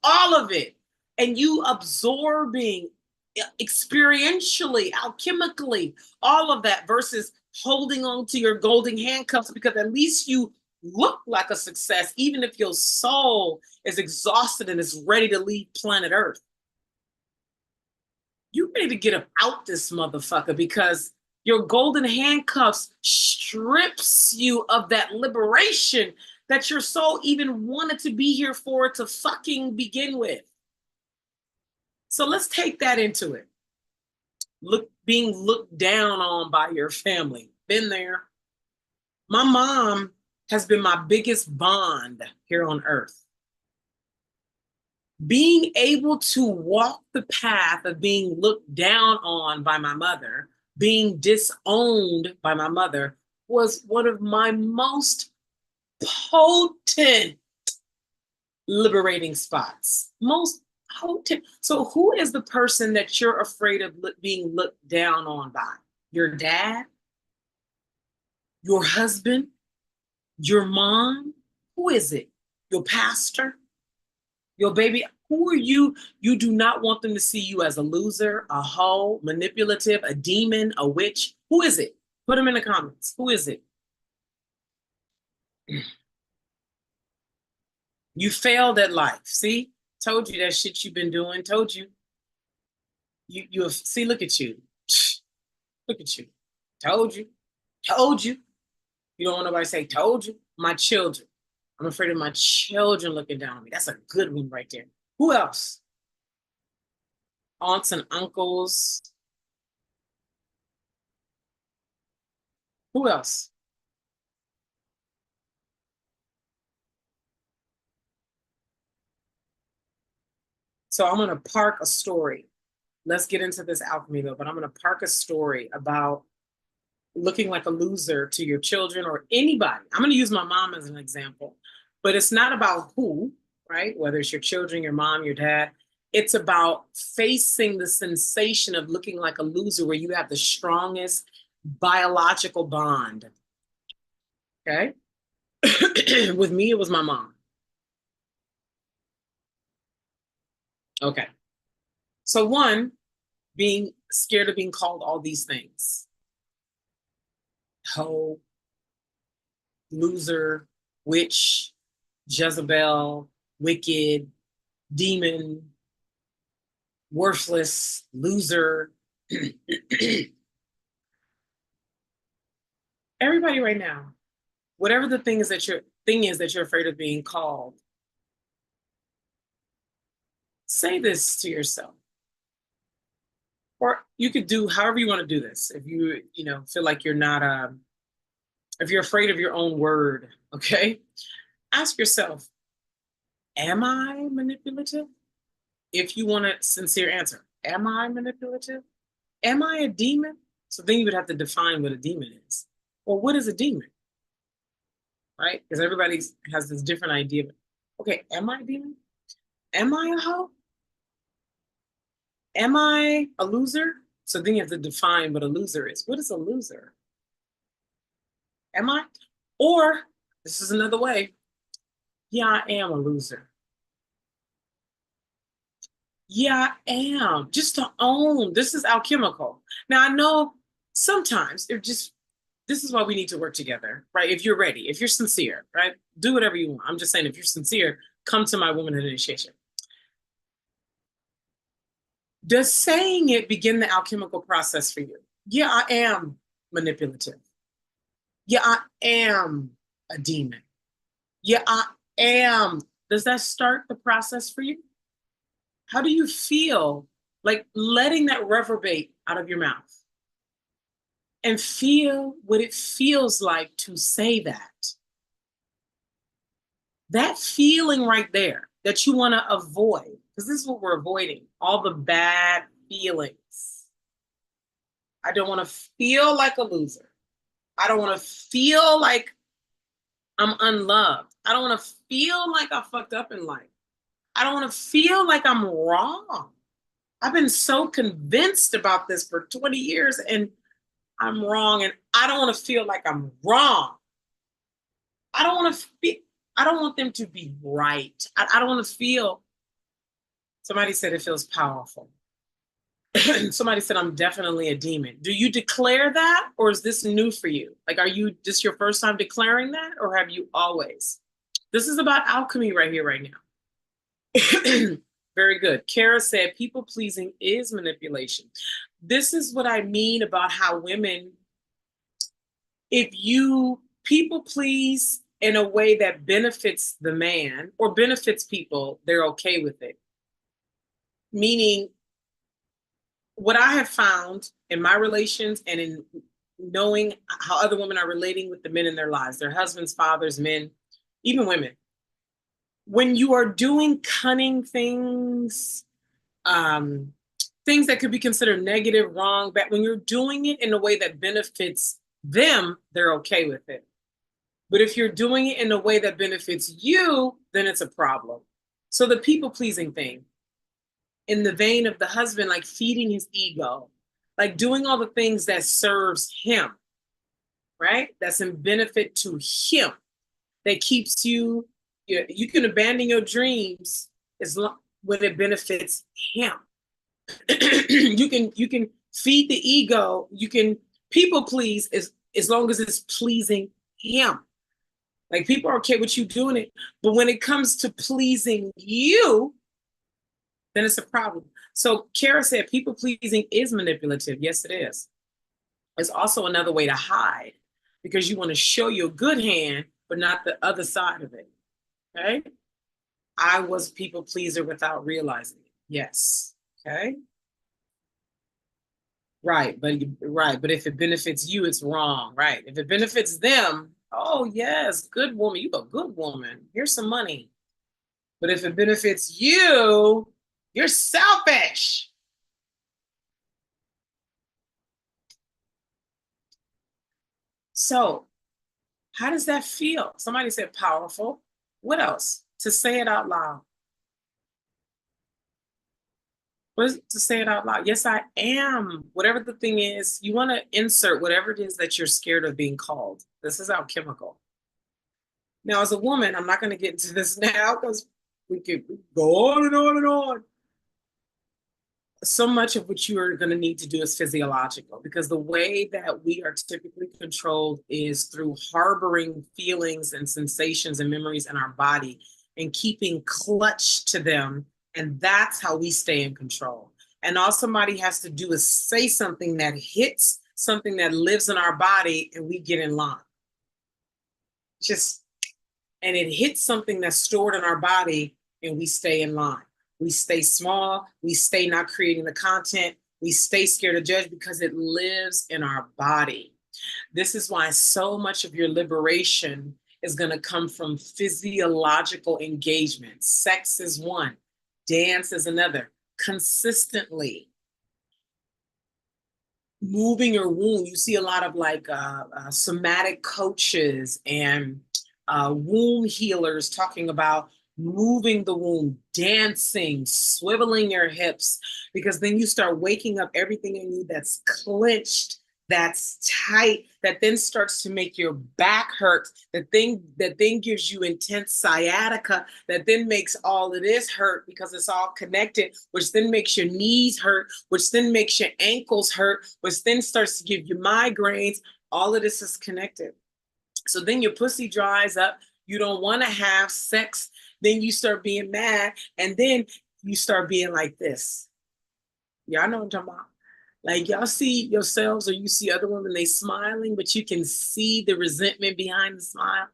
all of it. And you absorbing experientially, alchemically, all of that versus holding on to your golden handcuffs because at least you look like a success, even if your soul is exhausted and is ready to leave planet Earth. You ready to get up out this motherfucker because your golden handcuffs strips you of that liberation that your soul even wanted to be here for to fucking begin with. So let's take that into it. Being looked down on by your family. Been there. My mom has been my biggest bond here on earth. Being able to walk the path of being looked down on by my mother, being disowned by my mother, was one of my most potent liberating spots. Most potent. So, who is the person that you're afraid of being looked down on by? Your dad? Your husband? Your mom? Who is it? Your pastor? Your baby? Who are you? You do not want them to see you as a loser, a hoe, manipulative, a demon, a witch. Who is it? Put them in the comments. Who is it? You failed at life. See, Told you that shit you've been doing. Told you. You see, look at you. Look at you. Told you. Told you. You don't want nobody to say, told you. My children. I'm afraid of my children looking down on me. That's a good one right there. Who else? Aunts and uncles. Who else? So I'm going to park a story. Let's get into this alchemy though, but I'm going to park a story about looking like a loser to your children or anybody. I'm going to use my mom as an example, but it's not about who, right? Whether it's your children, your mom, your dad. It's about facing the sensation of looking like a loser where you have the strongest biological bond. Okay. With me, it was my mom. Okay. So, one, being scared of being called all these things: hoe, loser, witch, Jezebel, wicked, demon, worthless, loser. Everybody right now, whatever the thing is that you're afraid of being called, say this to yourself. Or you could do however you want to do this. If you feel like you're not if you're afraid of your own word, okay? Ask yourself, am I manipulative? If you want a sincere answer, am I manipulative? Am I a demon? So then you would have to define what a demon is. Well, what is a demon? Right? Because everybody has this different idea. Okay, am I a demon? Am I a hoe? Am I a loser? So then you have to define what a loser is. What is a loser? Am I? Or this is another way. Yeah, I am a loser. Yeah, I am. Just to own. This is alchemical. Now I know sometimes this is why we need to work together, right? If you're ready, if you're sincere, right? Do whatever you want. I'm just saying, if you're sincere, come to my Womanhood Initiation. Does saying it begin the alchemical process for you? Yeah, I am manipulative. Yeah, I am a demon. Yeah, I am. Does that start the process for you? How do you feel like letting that reverberate out of your mouth and feel what it feels like to say that? That feeling right there that you want to avoid, because this is what we're avoiding, all the bad feelings. I don't want to feel like a loser. I don't want to feel like I'm unloved. I don't want to feel like I fucked up in life. I don't want to feel like I'm wrong. I've been so convinced about this for 20 years and I'm wrong, and I don't want to feel like I'm wrong. I don't want to feel, I don't want them to be right. I don't want to feel, somebody said it feels powerful. Somebody said I'm definitely a demon. Do you declare that, or is this new for you? Like, are you this your first time declaring that, or have you always? This is about alchemy right here, right now. Very good. Kara said people pleasing is manipulation. This is what I mean about how women, if you people please in a way that benefits the man or benefits people, they're okay with it. Meaning, what I have found in my relations and in knowing how other women are relating with the men in their lives, their husbands, fathers, men, even women, when you are doing cunning things, things that could be considered negative, wrong, but when you're doing it in a way that benefits them, they're okay with it. But if you're doing it in a way that benefits you, then it's a problem. So the people pleasing thing, in the vein of the husband, like feeding his ego, like doing all the things that serves him, right? That's in benefit to him, that keeps you, you can abandon your dreams as long when it benefits him. You can feed the ego, you can people please as long as it's pleasing him. Like, people are okay with you doing it, but when it comes to pleasing you, then it's a problem. So Kara said people pleasing is manipulative. Yes, it is. It's also another way to hide because you want to show your good hand, but not the other side of it. Okay. I was a people pleaser without realizing it. Yes. Okay. Right. But if it benefits you, it's wrong. Right. If it benefits them, oh yes, good woman. You a good woman. Here's some money. But if it benefits you, you're selfish. So, how does that feel? Somebody said powerful. What else? To say it out loud. What is it to say it out loud? Yes, I am. Whatever the thing is, you want to insert whatever it is that you're scared of being called. This is alchemical. Now, as a woman, I'm not going to get into this now because we could go on and on and on. So much of what you are going to need to do is physiological because the way that we are typically controlled is through harboring feelings and sensations and memories in our body and keeping clutch to them. And that's how we stay in control. And all somebody has to do is say something that hits something that lives in our body and we get in line. Just, and it hits something that's stored in our body and we stay in line. We stay small. We stay not creating the content. We stay scared to judge because it lives in our body. This is why so much of your liberation is going to come from physiological engagement. Sex is one, dance is another. Consistently moving your womb. You see a lot of like somatic coaches and womb healers talking about moving the womb, dancing, swiveling your hips, because then you start waking up everything in you that's clenched, that's tight, that then starts to make your back hurt, that then gives you intense sciatica, that then makes all of this hurt because it's all connected, which then makes your knees hurt, which then makes your ankles hurt, which then starts to give you migraines. All of this is connected. So then your pussy dries up. You don't want to have sex. Then you start being mad. And then you start being like this. Y'all know what I'm talking about. Like y'all see yourselves or you see other women, they smiling, but you can see the resentment behind the smile.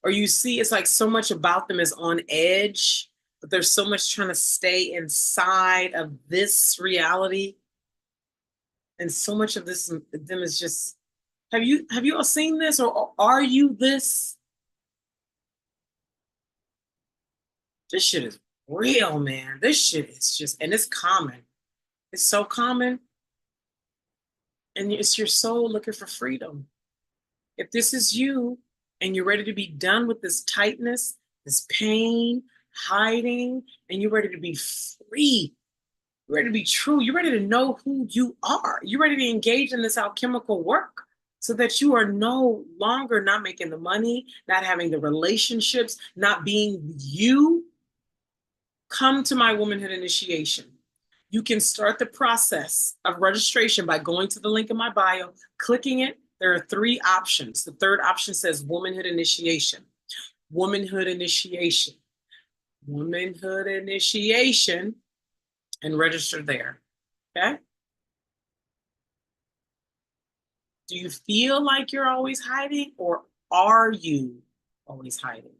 Or you see it's like so much about them is on edge, but there's so much trying to stay inside of this reality. And so much of this them is just, have you all seen this or are you this? This shit is real, man. This shit is just, and it's common. It's so common. And it's your soul looking for freedom. If this is you and you're ready to be done with this tightness, this pain, hiding, and you're ready to be free, you're ready to be true, you're ready to know who you are, you're ready to engage in this alchemical work so that you are no longer not making the money, not having the relationships, not being you, come to my Womanhood Initiation. You can start the process of registration by going to the link in my bio, clicking it. There are 3 options. The third option says Womanhood Initiation. Womanhood Initiation. Womanhood Initiation, and register there. Okay? Do you feel like you're always hiding, or are you always hiding?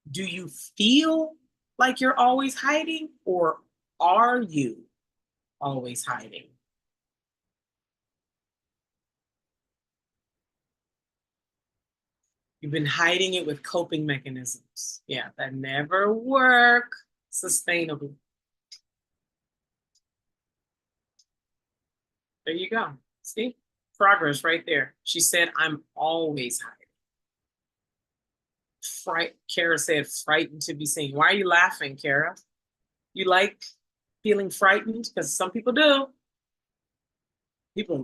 Do you feel like you're always hiding, or are you always hiding? You've been hiding it with coping mechanisms. Yeah, that never work sustainably. There you go. See? Progress right there. She said, I'm always hiding. Kara said, frightened to be seen. Why are you laughing, Kara? You like feeling frightened? Because some people do.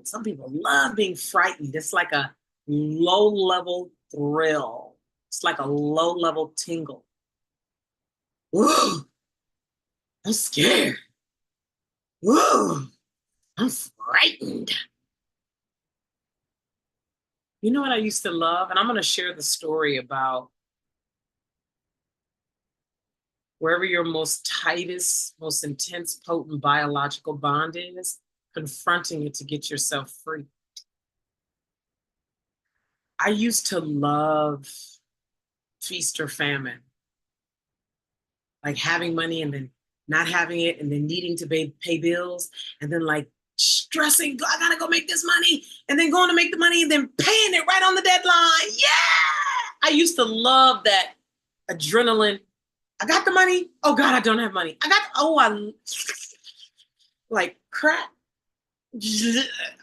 Some people love being frightened. It's like a low-level thrill. It's like a low-level tingle. Whoa, I'm scared. Whoa, I'm frightened. You know what I used to love? And I'm going to share the story about wherever your most tightest, most intense, potent biological bond is, confronting it to get yourself free. I used to love feast or famine, like having money and then not having it and then needing to pay bills and then like stressing, I gotta go make this money and then going to make the money and then paying it right on the deadline. Yeah! I used to love that adrenaline. I got the money. Oh God, I don't have money. I like crap.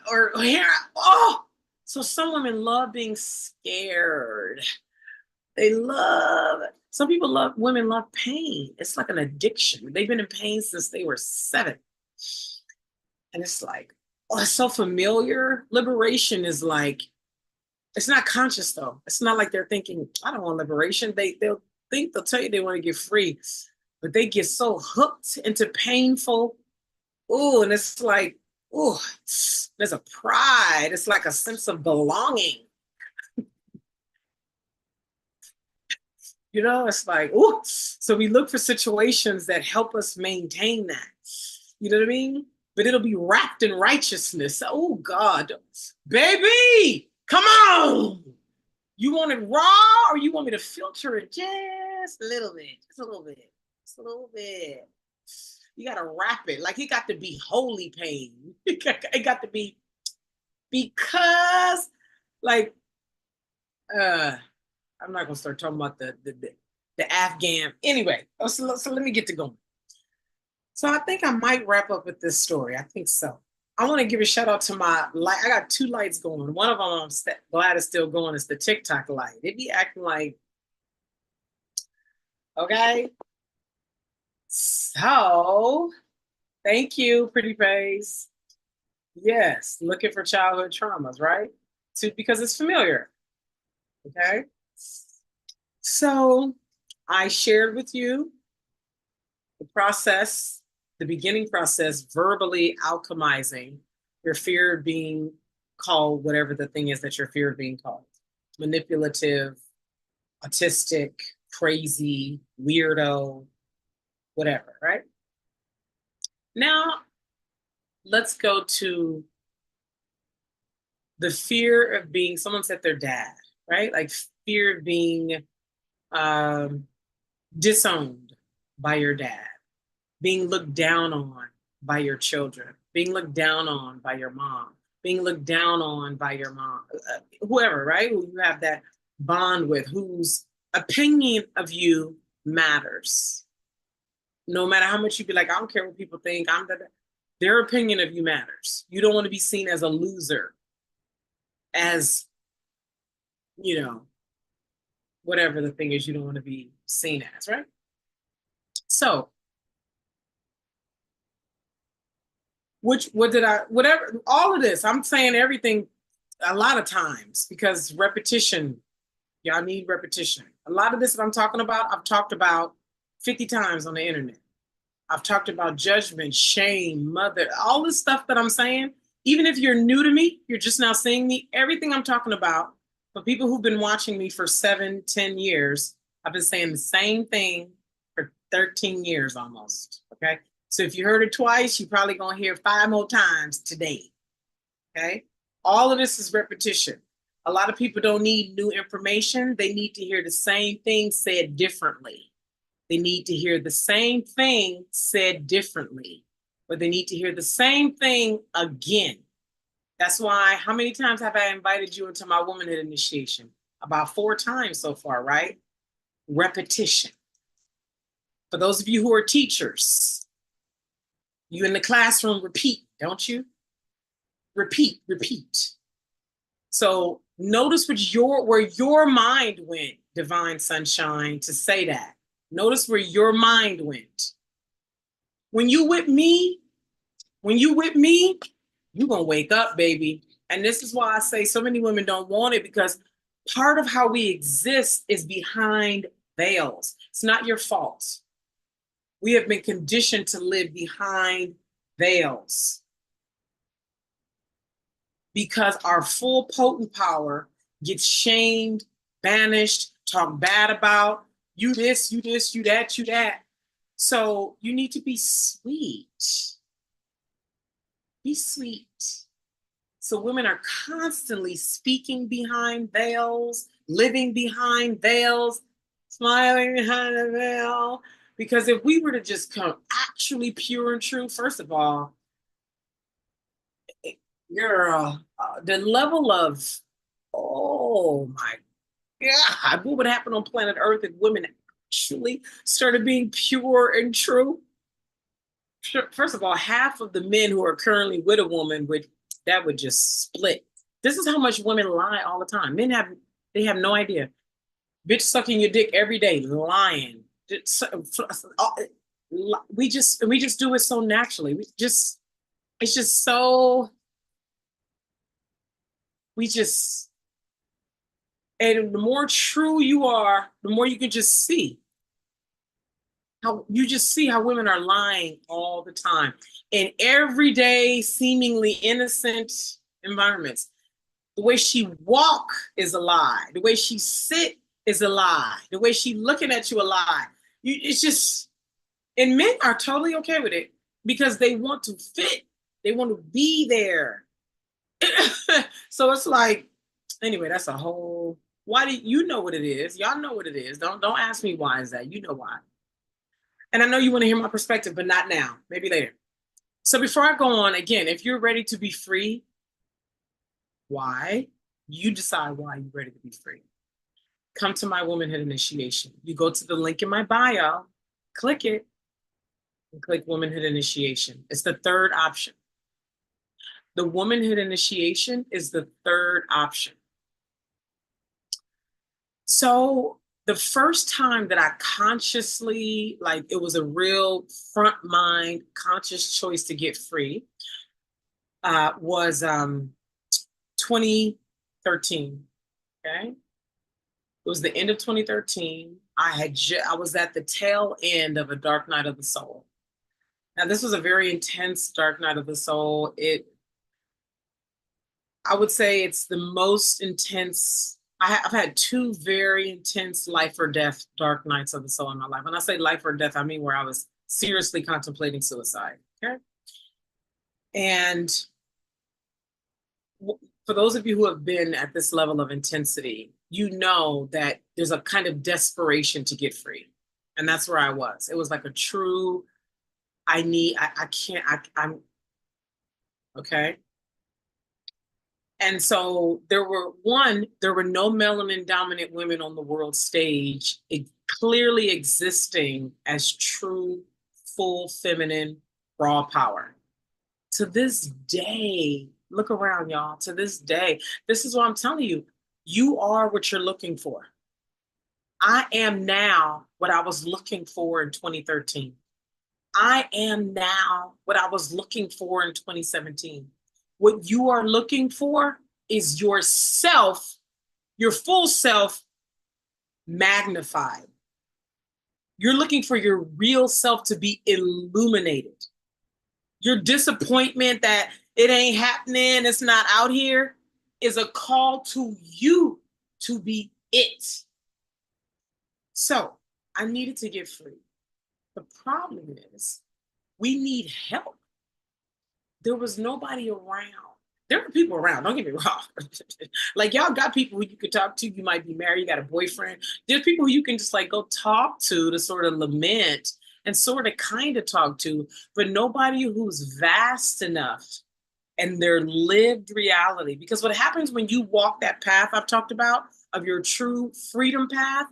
Or here, oh. So some women love being scared. Women love pain. It's like an addiction. They've been in pain since they were 7. And it's like, oh, it's so familiar. Liberation is like, it's not conscious though. It's not like they're thinking, I don't want liberation. They'll tell you they want to get free, but they get so hooked into painful. Oh, and it's like, oh, there's a pride. It's like a sense of belonging. You know, it's like, oh, so we look for situations that help us maintain that. You know what I mean? But it'll be wrapped in righteousness. Oh God, baby, come on. You want it raw or you want me to filter it just a little bit, just a little bit, just a little bit. You got to wrap it. Like it got to be holy pain. It got to be because like, I'm not gonna start talking about the Afghan. Anyway, so let me get to going. So I think I might wrap up with this story. I think so. I want to give a shout out to my light. I got 2 lights going. One of them I'm glad is still going. It's the TikTok light. It be acting like, okay. So thank you, pretty face. Yes, looking for childhood traumas, right? Because it's familiar. Okay. So I shared with you the process, the beginning process, verbally alchemizing your fear of being called whatever the thing is that your fear of being called. Manipulative, autistic, crazy, weirdo, whatever, right? Now, let's go to the fear of being, someone said their dad, right? Like fear of being disowned by your dad, being looked down on by your children, being looked down on by your mom, being looked down on by your mom, whoever, right? Who you have that bond with, whose opinion of you matters. No matter how much you be like, I don't care what people think, their opinion of you matters. You don't want to be seen as a loser, as, you know, whatever the thing is you don't want to be seen as, right? So, whatever, all of this, I'm saying everything a lot of times because repetition, y'all need repetition. A lot of this that I'm talking about, I've talked about 50 times on the internet. I've talked about judgment, shame, mother, all this stuff that I'm saying. Even if you're new to me, you're just now seeing me, everything I'm talking about, for people who've been watching me for 7, 10 years, I've been saying the same thing for 13 years almost, okay? So if you heard it twice, you're probably gonna hear 5 more times today, okay? All of this is repetition. A lot of people don't need new information. They need to hear the same thing said differently. They need to hear the same thing said differently, but they need to hear the same thing again. That's why, how many times have I invited you into my Womanhood Initiation? About 4 times so far, right? Repetition. For those of you who are teachers, you in the classroom repeat, don't you? Repeat, repeat. So notice where your mind went, Divine Sunshine, to say that. Notice where your mind went. When you with me, you're gonna wake up, baby. And this is why I say so many women don't want it, because part of how we exist is behind veils. It's not your fault. We have been conditioned to live behind veils because our full potent power gets shamed, banished, talked bad about. You this, you that, you that. So you need to be sweet. Be sweet. So women are constantly speaking behind veils, living behind veils, smiling behind a veil. Because if we were to just come actually pure and true, first of all, girl, the level of, oh my God, what would happen on planet Earth if women actually started being pure and true? First of all, half of the men who are currently with a woman would just split. This is how much women lie all the time. They have no idea. Bitch sucking your dick every day, lying. We just do it so naturally. It's just so we just and the more true you are, the more you can just see how women are lying all the time in everyday, seemingly innocent environments. The way she walk is a lie. The way she sit is a lie. The way she looking at you a lie. It's just, and men are totally okay with it because they want to fit. They want to be there. So it's like, anyway, that's a whole. Why do you know what it is? Y'all know what it is. Don't ask me why is that. You know why. And I know you want to hear my perspective, but not now. Maybe later. So before I go on, again, if you're ready to be free, why? You decide why you're ready to be free. Come to my Womanhood Initiation. You go to the link in my bio, click it, and click Womanhood Initiation. It's the third option. The Womanhood Initiation is the third option. So the first time that I consciously, like it was a real front mind conscious choice to get free, was 2013. Okay. It was the end of 2013. I was at the tail end of a dark night of the soul. Now, this was a very intense dark night of the soul. I would say it's the most intense. I've had two very intense life or death dark nights of the soul in my life. When I say life or death, I mean where I was seriously contemplating suicide. Okay. And for those of you who have been at this level of intensity, you know that there's a kind of desperation to get free. And that's where I was. It was like a true, I'm okay. And so there were no melanin dominant women on the world stage, clearly existing as true, full feminine, raw power. To this day, look around, y'all. To this day, this is what I'm telling you. You are what you're looking for. I am now what I was looking for in 2013. I am now what I was looking for in 2017. What you are looking for is yourself, your full self magnified. You're looking for your real self to be illuminated. Your disappointment that it ain't happening, it's not out here, is a call to you to be it. So I needed to get free. The problem is we need help. There was nobody around. There were people around, don't get me wrong. Like y'all got people who you could talk to. You might be married, you got a boyfriend. There's people who you can just like go talk to sort of lament and sort of kind of talk to, but nobody who's vast enough and their lived reality. Because what happens when you walk that path I've talked about of your true freedom path,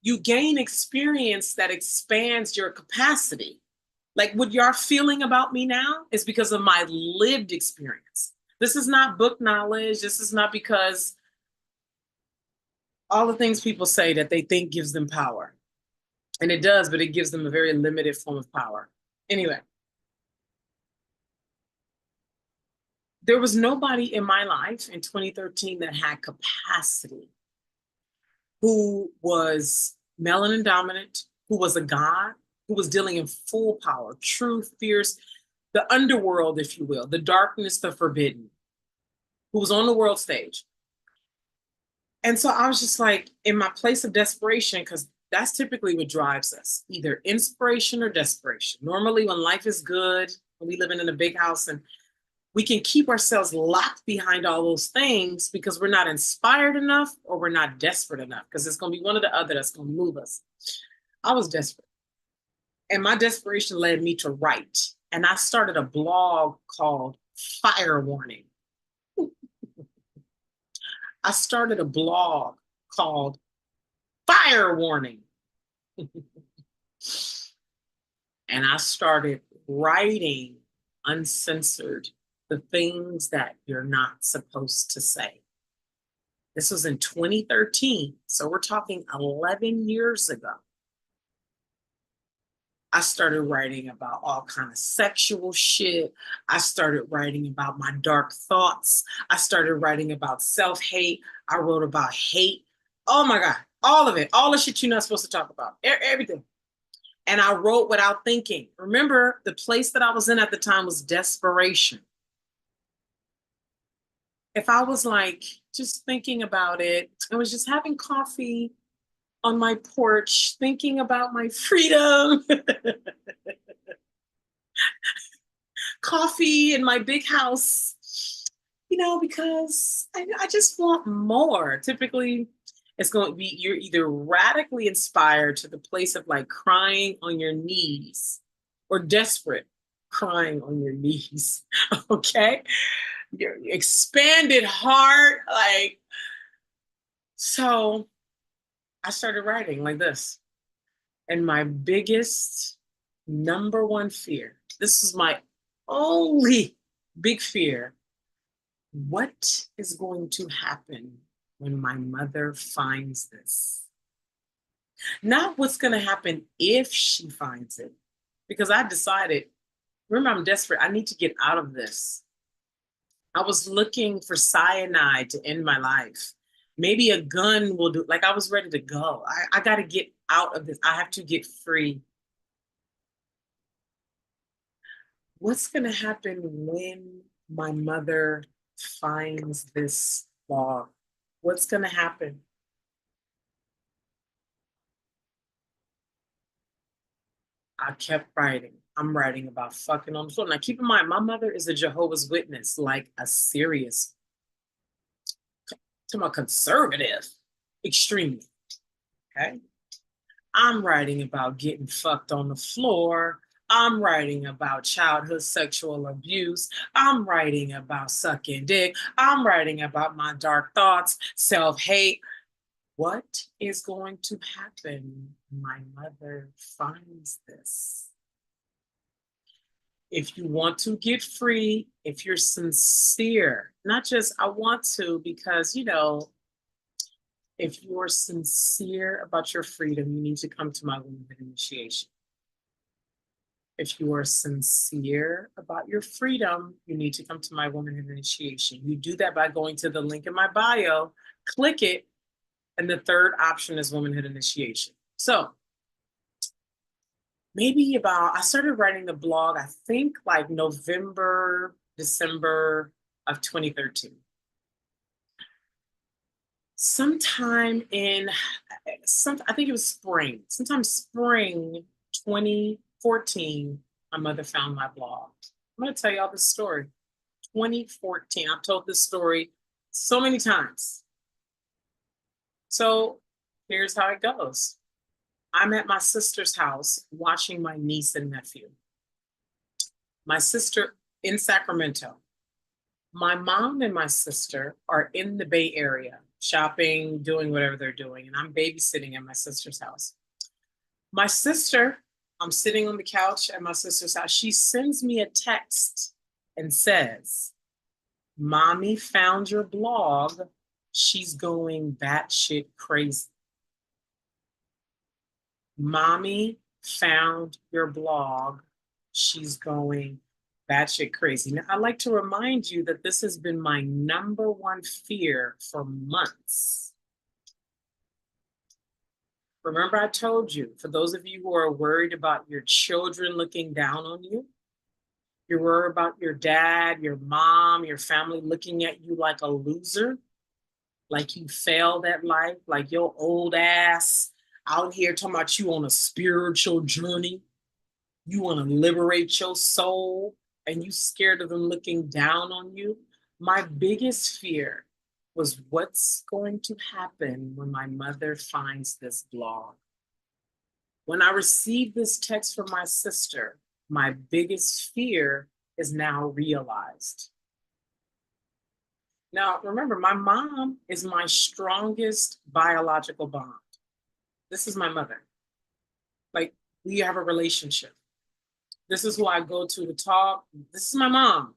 you gain experience that expands your capacity. Like what you're feeling about me now is because of my lived experience. This is not book knowledge. This is not because all the things people say that they think gives them power. And it does, but it gives them a very limited form of power. Anyway, there was nobody in my life in 2013 that had capacity, who was melanin dominant, who was a god, who was dealing in full power, true, fierce, the underworld, if you will, the darkness, the forbidden, who was on the world stage. And so I was just like in my place of desperation, because That's typically what drives us, either inspiration or desperation. Normally, when life is good, when we living in a big house, and we can keep ourselves locked behind all those things because we're not inspired enough or we're not desperate enough, because it's going to be one or the other that's going to move us. I was desperate. And my desperation led me to write. And I started a blog called Fire Warning. I started a blog called Fire Warning. And I started writing uncensored the things that you're not supposed to say. This was in 2013. So we're talking 11 years ago. I started writing about all kind of sexual shit. I started writing about my dark thoughts. I started writing about self-hate. I wrote about hate. Oh my God, all of it, all the shit you're not supposed to talk about, everything. And I wrote without thinking. Remember, the place that I was in at the time was desperation. If I was like just thinking about it, I was just having coffee on my porch, thinking about my freedom, coffee in my big house, because I just want more. Typically, it's going to be, you're either radically inspired to the place of like crying on your knees, or desperate crying on your knees. Okay. Your expanded heart. So I started writing like this. And my biggest number one fear, this is my only big fear. What is going to happen when my mother finds this? Not what's going to happen if she finds it, because I decided, remember, I'm desperate. I need to get out of this. I was looking for cyanide to end my life. Maybe a gun will do. Like, I was ready to go. I got to get out of this. I have to get free. What's going to happen when my mother finds this law? What's going to happen? I kept writing. I'm writing about fucking on the floor. Now, keep in mind, my mother is a Jehovah's Witness, like a serious, to my conservative, extremely. Okay. I'm writing about getting fucked on the floor. I'm writing about childhood sexual abuse. I'm writing about sucking dick. I'm writing about my dark thoughts, self-hate. What is going to happen when my mother finds this? If you want to get free, if you're sincere, not just I want to, because, if you're sincere about your freedom, you need to come to my Womanhood Initiation. If you are sincere about your freedom, you need to come to my Womanhood Initiation. You do that by going to the link in my bio, click it, and the third option is Womanhood Initiation. So I started writing the blog, I think like November, December of 2013. Sometime I think it was sometime spring 2014, my mother found my blog. I'm going to tell y'all this story. 2014, I've told this story so many times. So here's how it goes. I'm at my sister's house watching my niece and nephew. My sister in Sacramento. My mom and my sister are in the Bay Area, shopping, doing whatever they're doing, and I'm babysitting at my sister's house. My sister, I'm sitting on the couch at my sister's house. She sends me a text and says, "Mommy found your blog. She's going batshit crazy." Mommy found your blog. She's going batshit crazy. Now, I'd like to remind you that this has been my number one fear for months. Remember, I told you, for those of you who are worried about your children looking down on you, you're worried about your dad, your mom, your family looking at you like a loser, like you failed at life, like your old ass out here talking about you on a spiritual journey. You want to liberate your soul and you scared of them looking down on you. My biggest fear was what's going to happen when my mother finds this blog. When I received this text from my sister, my biggest fear is now realized. Now, remember, my mom is my strongest biological bond. This is my mother. Like, we have a relationship. This is who I go to talk. This is my mom.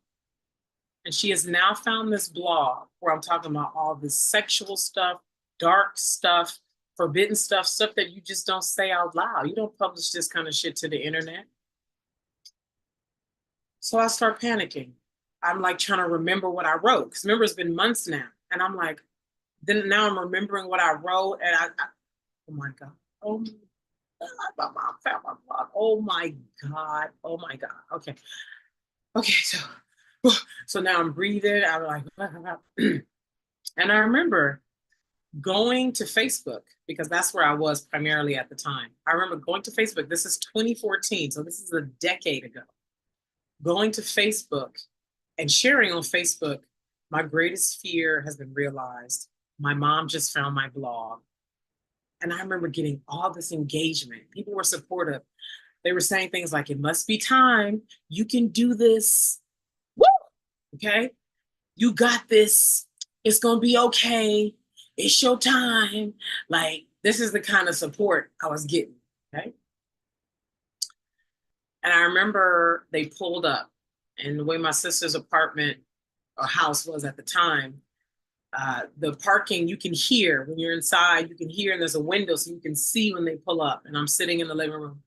And she has now found this blog where I'm talking about all this sexual stuff, dark stuff, forbidden stuff, stuff that you just don't say out loud. You don't publish this kind of shit to the internet. So I start panicking. I'm like trying to remember what I wrote. Because remember, it's been months now. And I'm like, then now I'm remembering what I wrote. And oh my God. Oh my God. My mom found my blog. Oh my God. Oh my God. Okay. Okay. So now I'm breathing. I'm like, and I remember going to Facebook because that's where I was primarily at the time. I remember going to Facebook. This is 2014. So this is a decade ago. Going to Facebook and sharing on Facebook, my greatest fear has been realized. My mom just found my blog. And I remember getting all this engagement. People were supportive. They were saying things like, it must be time. You can do this. Woo! Okay? You got this. It's going to be okay. It's your time. Like, this is the kind of support I was getting. Okay? And I remember they pulled up, and the way my sister's apartment or house was at the time, the parking, you can hear when you're inside, you can hear, and there's a window so you can see when they pull up. And I'm sitting in the living room.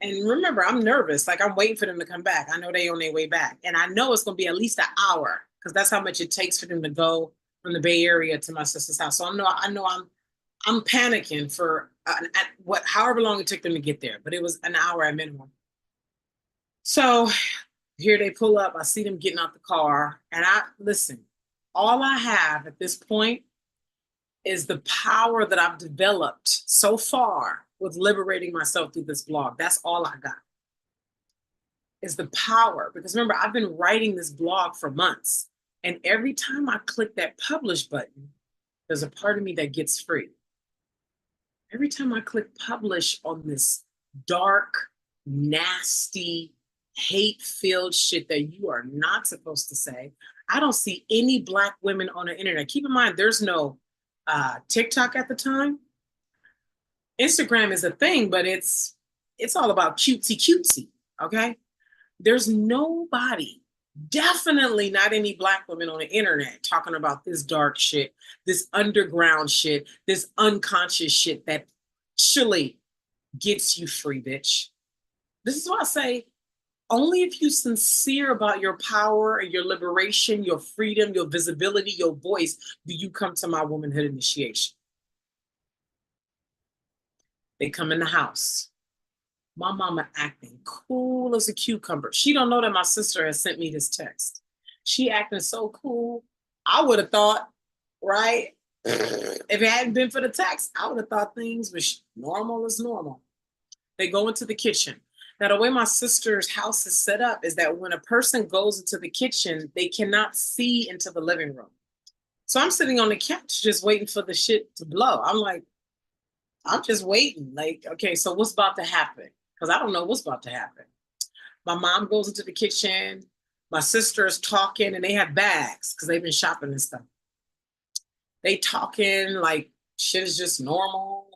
And remember, I'm nervous. Like, I'm waiting for them to come back. I know they're on their way back. And I know it's going to be at least an hour because that's how much it takes for them to go from the Bay Area to my sister's house. So I know I'm panicking for however long it took them to get there. But it was an hour at minimum. So here they pull up. I see them getting out the car. And listen, all I have at this point is the power that I've developed so far with liberating myself through this blog. That's all I got. Is the power. Because remember, I've been writing this blog for months. And every time I click that publish button, there's a part of me that gets free. Every time I click publish on this dark, nasty, hate-filled shit that you are not supposed to say, I don't see any Black women on the internet. Keep in mind, there's no TikTok at the time. Instagram is a thing, but it's all about cutesy, okay? There's nobody, definitely not any Black women on the internet talking about this dark shit, this underground shit, this unconscious shit that actually gets you free, bitch. This is why I say, only if you're sincere about your power and your liberation, your freedom, your visibility, your voice, do you come to my womanhood initiation. They come in the house. My mama acting cool as a cucumber. She don't know that my sister has sent me this text. She acting so cool. I would have thought, right? If it hadn't been for the text, I would have thought things was normal as normal. They go into the kitchen. Now, the way my sister's house is set up is that when a person goes into the kitchen, they cannot see into the living room. So I'm sitting on the couch just waiting for the shit to blow. I'm like, I'm just waiting. Like, okay, so what's about to happen? Because I don't know what's about to happen. My mom goes into the kitchen. My sister is talking, and they have bags because they've been shopping and stuff. They talking like shit is just normal.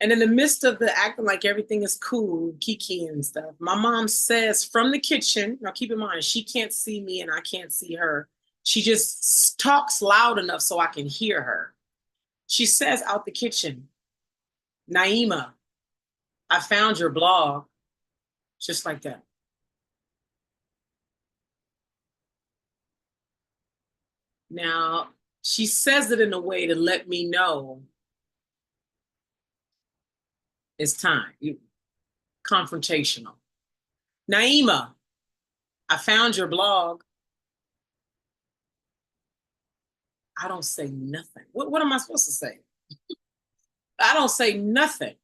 And in the midst of the acting like everything is cool, kiki and stuff, my mom says from the kitchen, now keep in mind, she can't see me and I can't see her. She just talks loud enough so I can hear her. She says out the kitchen, Naima, I found your blog. Just like that. Now, she says it in a way to let me know it's time. Confrontational. Naima, I found your blog. I don't say nothing. What am I supposed to say? I don't say nothing.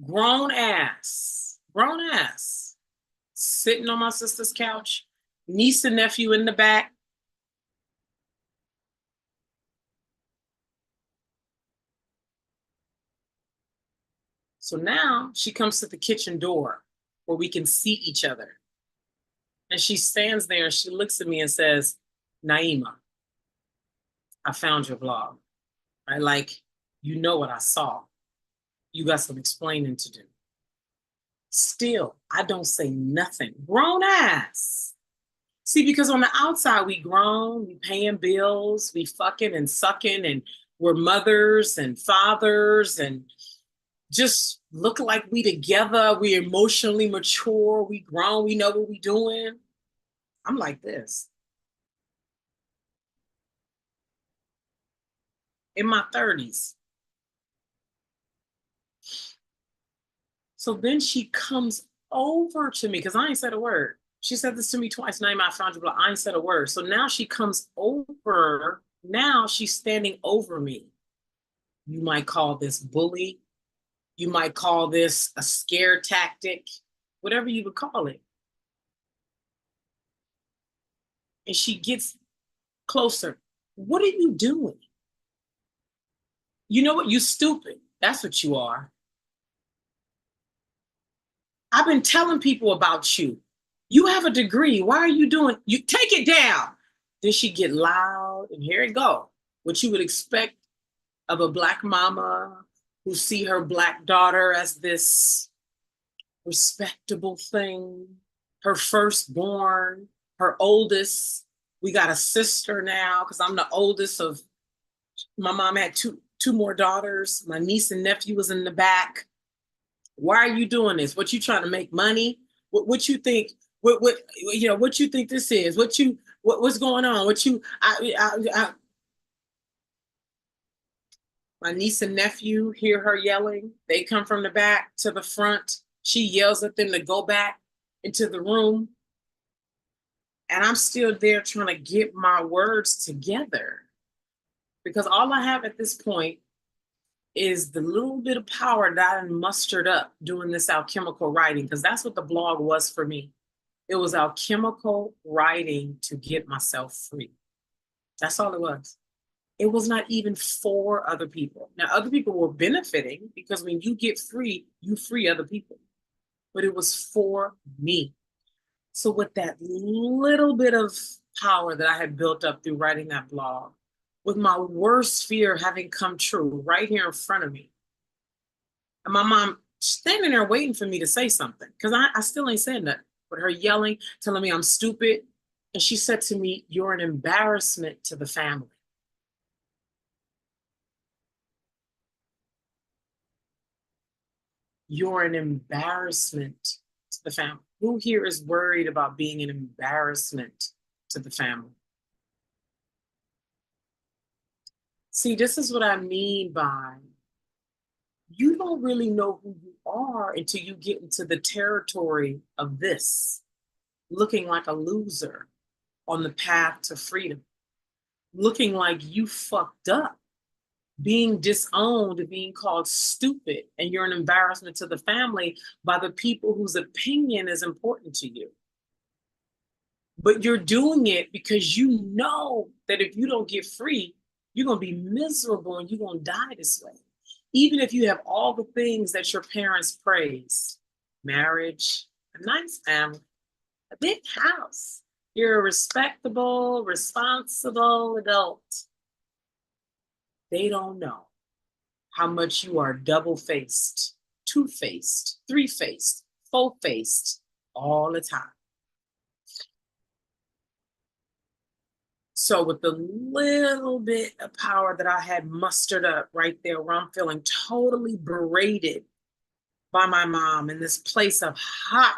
Grown ass, sitting on my sister's couch, niece and nephew in the back. So now she comes to the kitchen door where we can see each other. And she stands there and she looks at me and says, Naima, I found your blog. Right? Like, you know what I saw. You got some explaining to do. Still, I don't say nothing. Grown ass. See, because on the outside, we grown, we paying bills, we fucking and sucking, and we're mothers and fathers and just look like we together. We emotionally mature, we grown, we know what we doing. I'm like this. In my 30s. So then she comes over to me, because I ain't said a word. She said this to me twice. Naima, I found you, but I ain't said a word. So now she comes over. Now she's standing over me. You might call this bully. You might call this a scare tactic, whatever you would call it. And she gets closer. What are you doing? You know what? You stupid. That's what you are. I've been telling people about you. You have a degree. Why are you doing? You take it down. Then she get loud, and here it go. What you would expect of a Black mama who see her Black daughter as this respectable thing, her firstborn, her oldest. We got a sister now because I'm the oldest of, my mom had two more daughters. My niece and nephew was in the back. Why are you doing this? What, you trying to make money? What you think? What you know? What you think this is? What's going on? My niece and nephew hear her yelling. They come from the back to the front. She yells at them to go back into the room. And I'm still there trying to get my words together, because all I have at this point is the little bit of power that I mustered up doing this alchemical writing, because that's what the blog was for me. It was alchemical writing to get myself free. That's all it was. It was not even for other people. Now, other people were benefiting, because when you get free, you free other people. But it was for me. So with that little bit of power that I had built up through writing that blog, with my worst fear having come true right here in front of me, and my mom standing there waiting for me to say something, because I still ain't saying that, with her yelling, telling me I'm stupid. And she said to me, you're an embarrassment to the family. You're an embarrassment to the family. Who here is worried about being an embarrassment to the family? See, this is what I mean by, you don't really know who you are until you get into the territory of this, looking like a loser on the path to freedom, looking like you fucked up, being disowned, being called stupid, and you're an embarrassment to the family by the people whose opinion is important to you. But you're doing it because you know that if you don't get free, you're going to be miserable and you're going to die this way. Even if you have all the things that your parents praise, marriage, a nice family, a big house, you're a respectable, responsible adult. They don't know how much you are double-faced, two-faced, three-faced, four-faced all the time. So with the little bit of power that I had mustered up right there, where I'm feeling totally berated by my mom in this place of hot,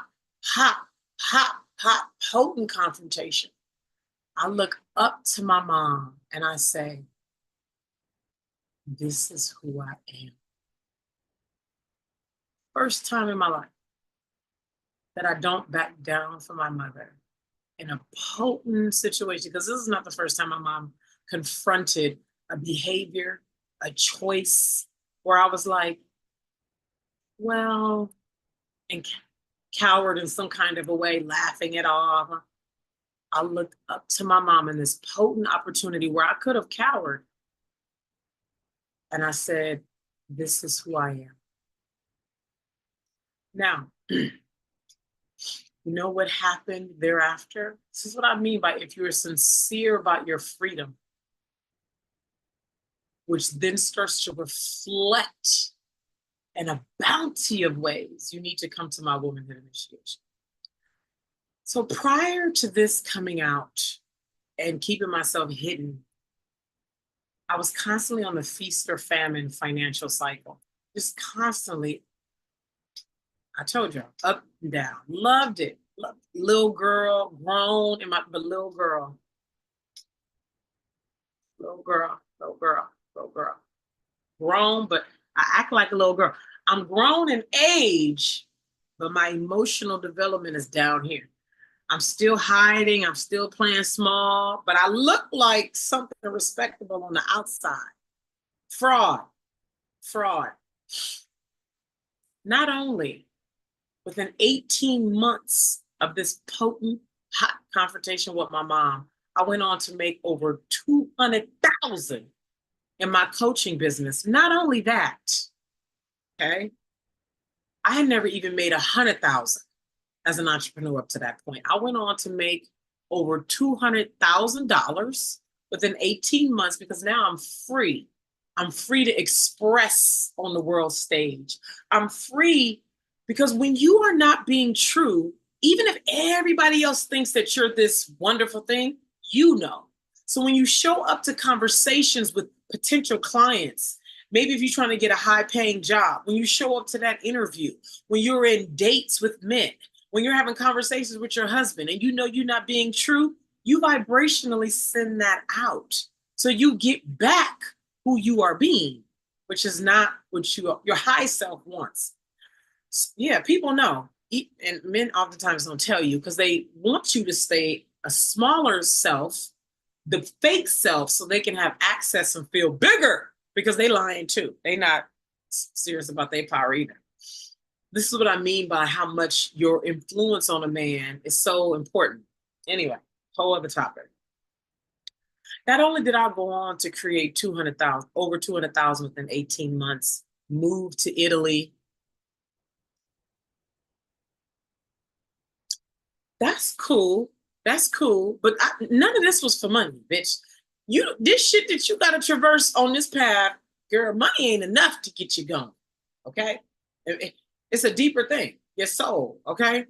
potent confrontation, I look up to my mom and I say, this is who I am. First time in my life that I don't back down for my mother in a potent situation, because this is not the first time my mom confronted a behavior, a choice, where I was like, well, and cowered in some kind of a way, laughing it off. I looked up to my mom in this potent opportunity where I could have cowered. And I said, this is who I am. Now, you know what happened thereafter? This is what I mean by if you're sincere about your freedom, which then starts to reflect in a bounty of ways you need to come to my Womanhood Initiation. So prior to this coming out and keeping myself hidden, I was constantly on the feast or famine financial cycle, just constantly. I told you, up and down, loved it. Loved it. Little girl, grown, but little girl, little girl, little girl, little girl. Grown, but I act like a little girl. I'm grown in age, but my emotional development is down here. I'm still hiding. I'm still playing small, but I look like something respectable on the outside. Fraud, fraud. Not only within 18 months of this potent, hot confrontation with my mom, I went on to make over 200,000 in my coaching business. Not only that, okay, I had never even made 100,000 as an entrepreneur up to that point. I went on to make over $200,000 within 18 months because now I'm free. I'm free to express on the world stage. I'm free because when you are not being true, even if everybody else thinks that you're this wonderful thing, you know. So when you show up to conversations with potential clients, maybe if you're trying to get a high-paying job, when you show up to that interview, when you're in dates with men, when you're having conversations with your husband and you know you're not being true, you vibrationally send that out. So you get back who you are being, which is not what your high self wants. Yeah, people know. And men oftentimes don't tell you because they want you to stay a smaller self, the fake self, so they can have access and feel bigger because they lying too. They not serious about their power either. This is what I mean by how much your influence on a man is so important. Anyway, whole other topic. Not only did I go on to create 200,000, over 200,000 within 18 months, move to Italy. That's cool. That's cool. But none of this was for money, bitch. This shit that you got to traverse on this path, girl, money ain't enough to get you going. Okay? It's a deeper thing, your soul. Okay?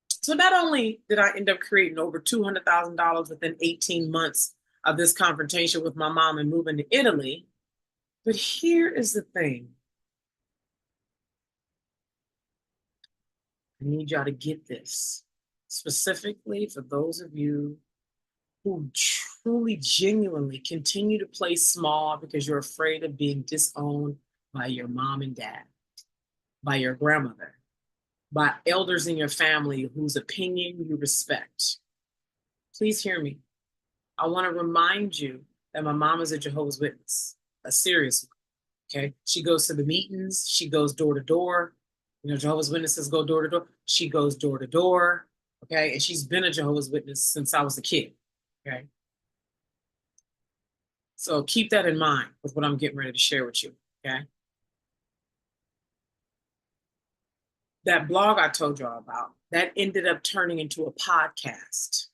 So not only did I end up creating over $200,000 within 18 months of this confrontation with my mom and moving to Italy, but here is the thing. I need y'all to get this, specifically for those of you who truly, genuinely continue to play small because you're afraid of being disowned by your mom and dad, by your grandmother, by elders in your family whose opinion you respect. Please hear me. I want to remind you that my mom is a Jehovah's Witness, a serious one. Okay. She goes to the meetings. She goes door to door. You know, Jehovah's Witnesses go door to door. She goes door to door. Okay. And she's been a Jehovah's Witness since I was a kid. Okay. So keep that in mind with what I'm getting ready to share with you. Okay. That blog I told y'all about, that ended up turning into a podcast.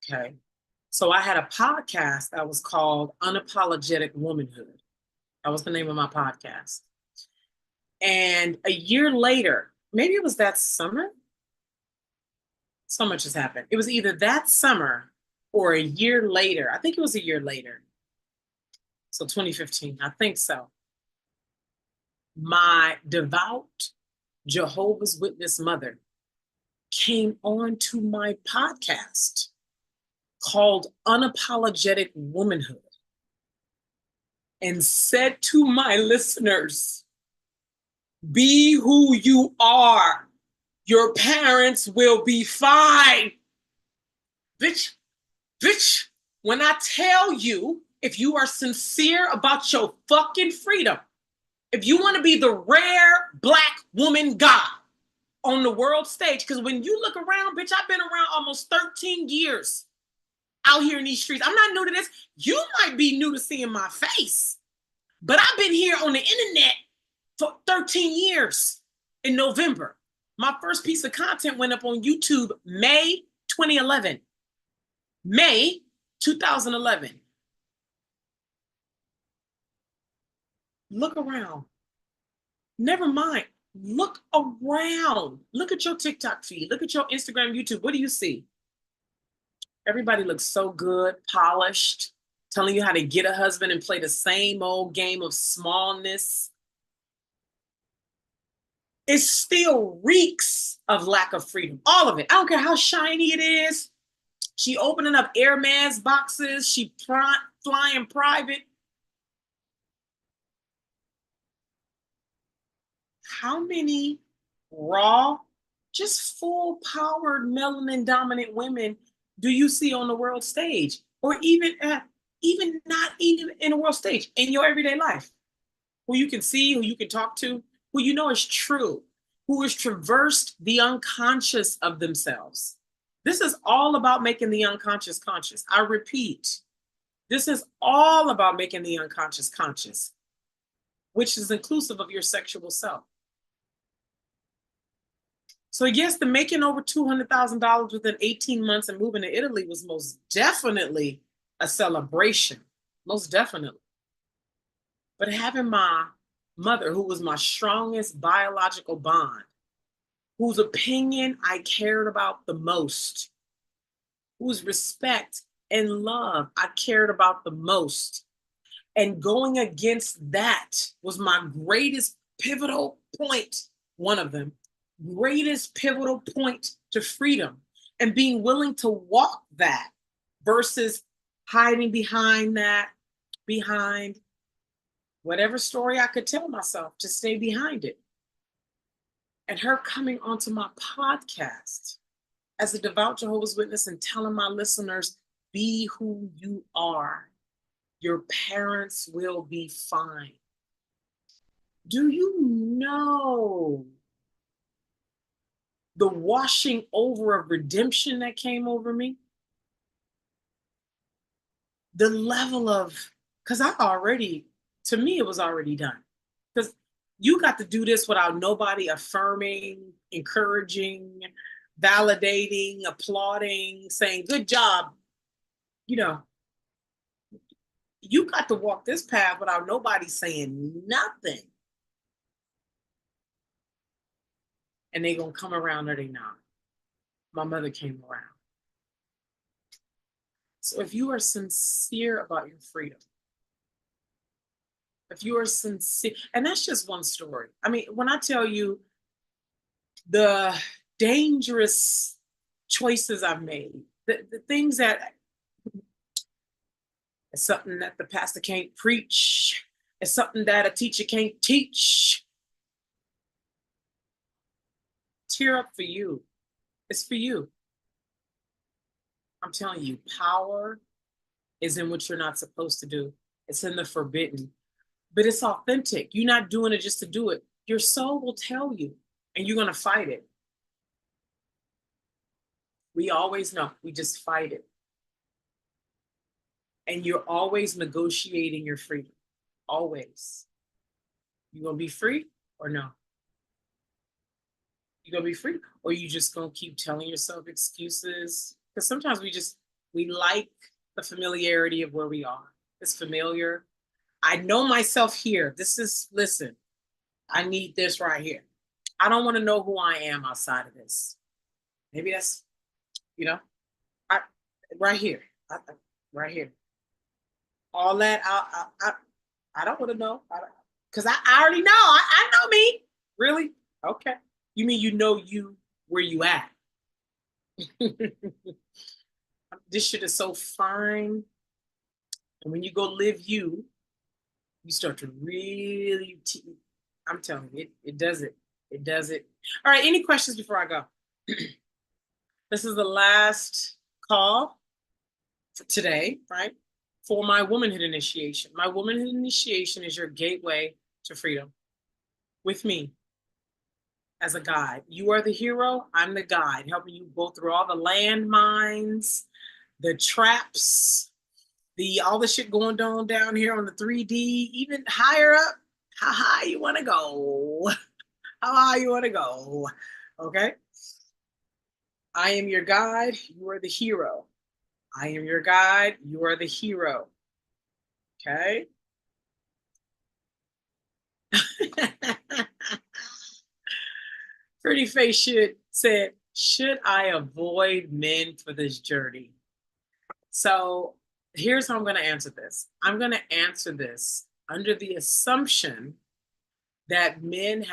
Okay. So I had a podcast that was called Unapologetic Womanhood. That was the name of my podcast. And a year later, maybe it was that summer. So much has happened. It was either that summer or a year later. I think it was a year later. So 2015, I think so. My devout Jehovah's Witness mother came on to my podcast called Unapologetic Womanhood and said to my listeners, be who you are. Your parents will be fine. Bitch, when I tell you if you are sincere about your fucking freedom, if you want to be the rare Black woman God on the world stage, because when you look around, bitch, I've been around almost 13 years out here in these streets. I'm not new to this. You might be new to seeing my face, but I've been here on the internet for 13 years in November. My first piece of content went up on YouTube May 2011. May 2011. Look around. Never mind. Look around. Look at your TikTok feed. Look at your Instagram, YouTube. What do you see? Everybody looks so good, polished, telling you how to get a husband and play the same old game of smallness. It still reeks of lack of freedom. All of it. I don't care how shiny it is. She opening up Air Mass boxes. She flying private. How many raw, just full-powered melanin dominant women do you see on the world stage, or even not even in a world stage, in your everyday life, who you can see, who you can talk to, who you know is true, who has traversed the unconscious of themselves? This is all about making the unconscious conscious. I repeat, this is all about making the unconscious conscious, which is inclusive of your sexual self. So yes, the making over $200,000 within 18 months and moving to Italy was most definitely a celebration, most definitely. But having my mother, who was my strongest biological bond, whose opinion I cared about the most, whose respect and love I cared about the most, and going against that was my greatest pivotal point, one of them, greatest pivotal point to freedom, and being willing to walk that versus hiding behind that, behind whatever story I could tell myself to stay behind it. And her coming onto my podcast as a devout Jehovah's Witness and telling my listeners, be who you are. Your parents will be fine. Do you know the washing over of redemption that came over me? The level of, because to me, it was already done. Because you got to do this without nobody affirming, encouraging, validating, applauding, saying, good job. You know, you got to walk this path without nobody saying nothing. And they gonna come around or they not. My mother came around. So if you are sincere about your freedom, if you are sincere, and that's just one story. I mean, when I tell you the dangerous choices I've made, the things that it's something that the pastor can't preach, it's something that a teacher can't teach. Tear up for you. It's for you. I'm telling you, power is in what you're not supposed to do. It's in the forbidden, but it's authentic. You're not doing it just to do it. Your soul will tell you, and you're going to fight it. We always know, we just fight it. And you're always negotiating your freedom. Always. You going to be free or no? You going to be free? Or you just going to keep telling yourself excuses? Because sometimes we like the familiarity of where we are. It's familiar. I know myself here. Listen, I need this right here. I don't want to know who I am outside of this. Maybe that's, right here, right here. All that, I don't want to know. Because I already know. I know me. Really? Okay. You mean you know you where you at? This shit is so fine. And when you go live you start to really, I'm telling you, it does it. It does it. All right, any questions before I go? This is the last call for today, right? for my Womanhood Initiation. My Womanhood Initiation is your gateway to freedom with me as a guide. You are the hero, I'm the guide, helping you go through all the landmines, the traps, all the shit going on down here on the 3D, even higher up, how high you want to go. How high you want to go. Okay? I am your guide, you are the hero. I am your guide, you are the hero. Okay? Pretty Face said, should I avoid men for this journey? So here's how I'm going to answer this. I'm going to answer this under the assumption that men's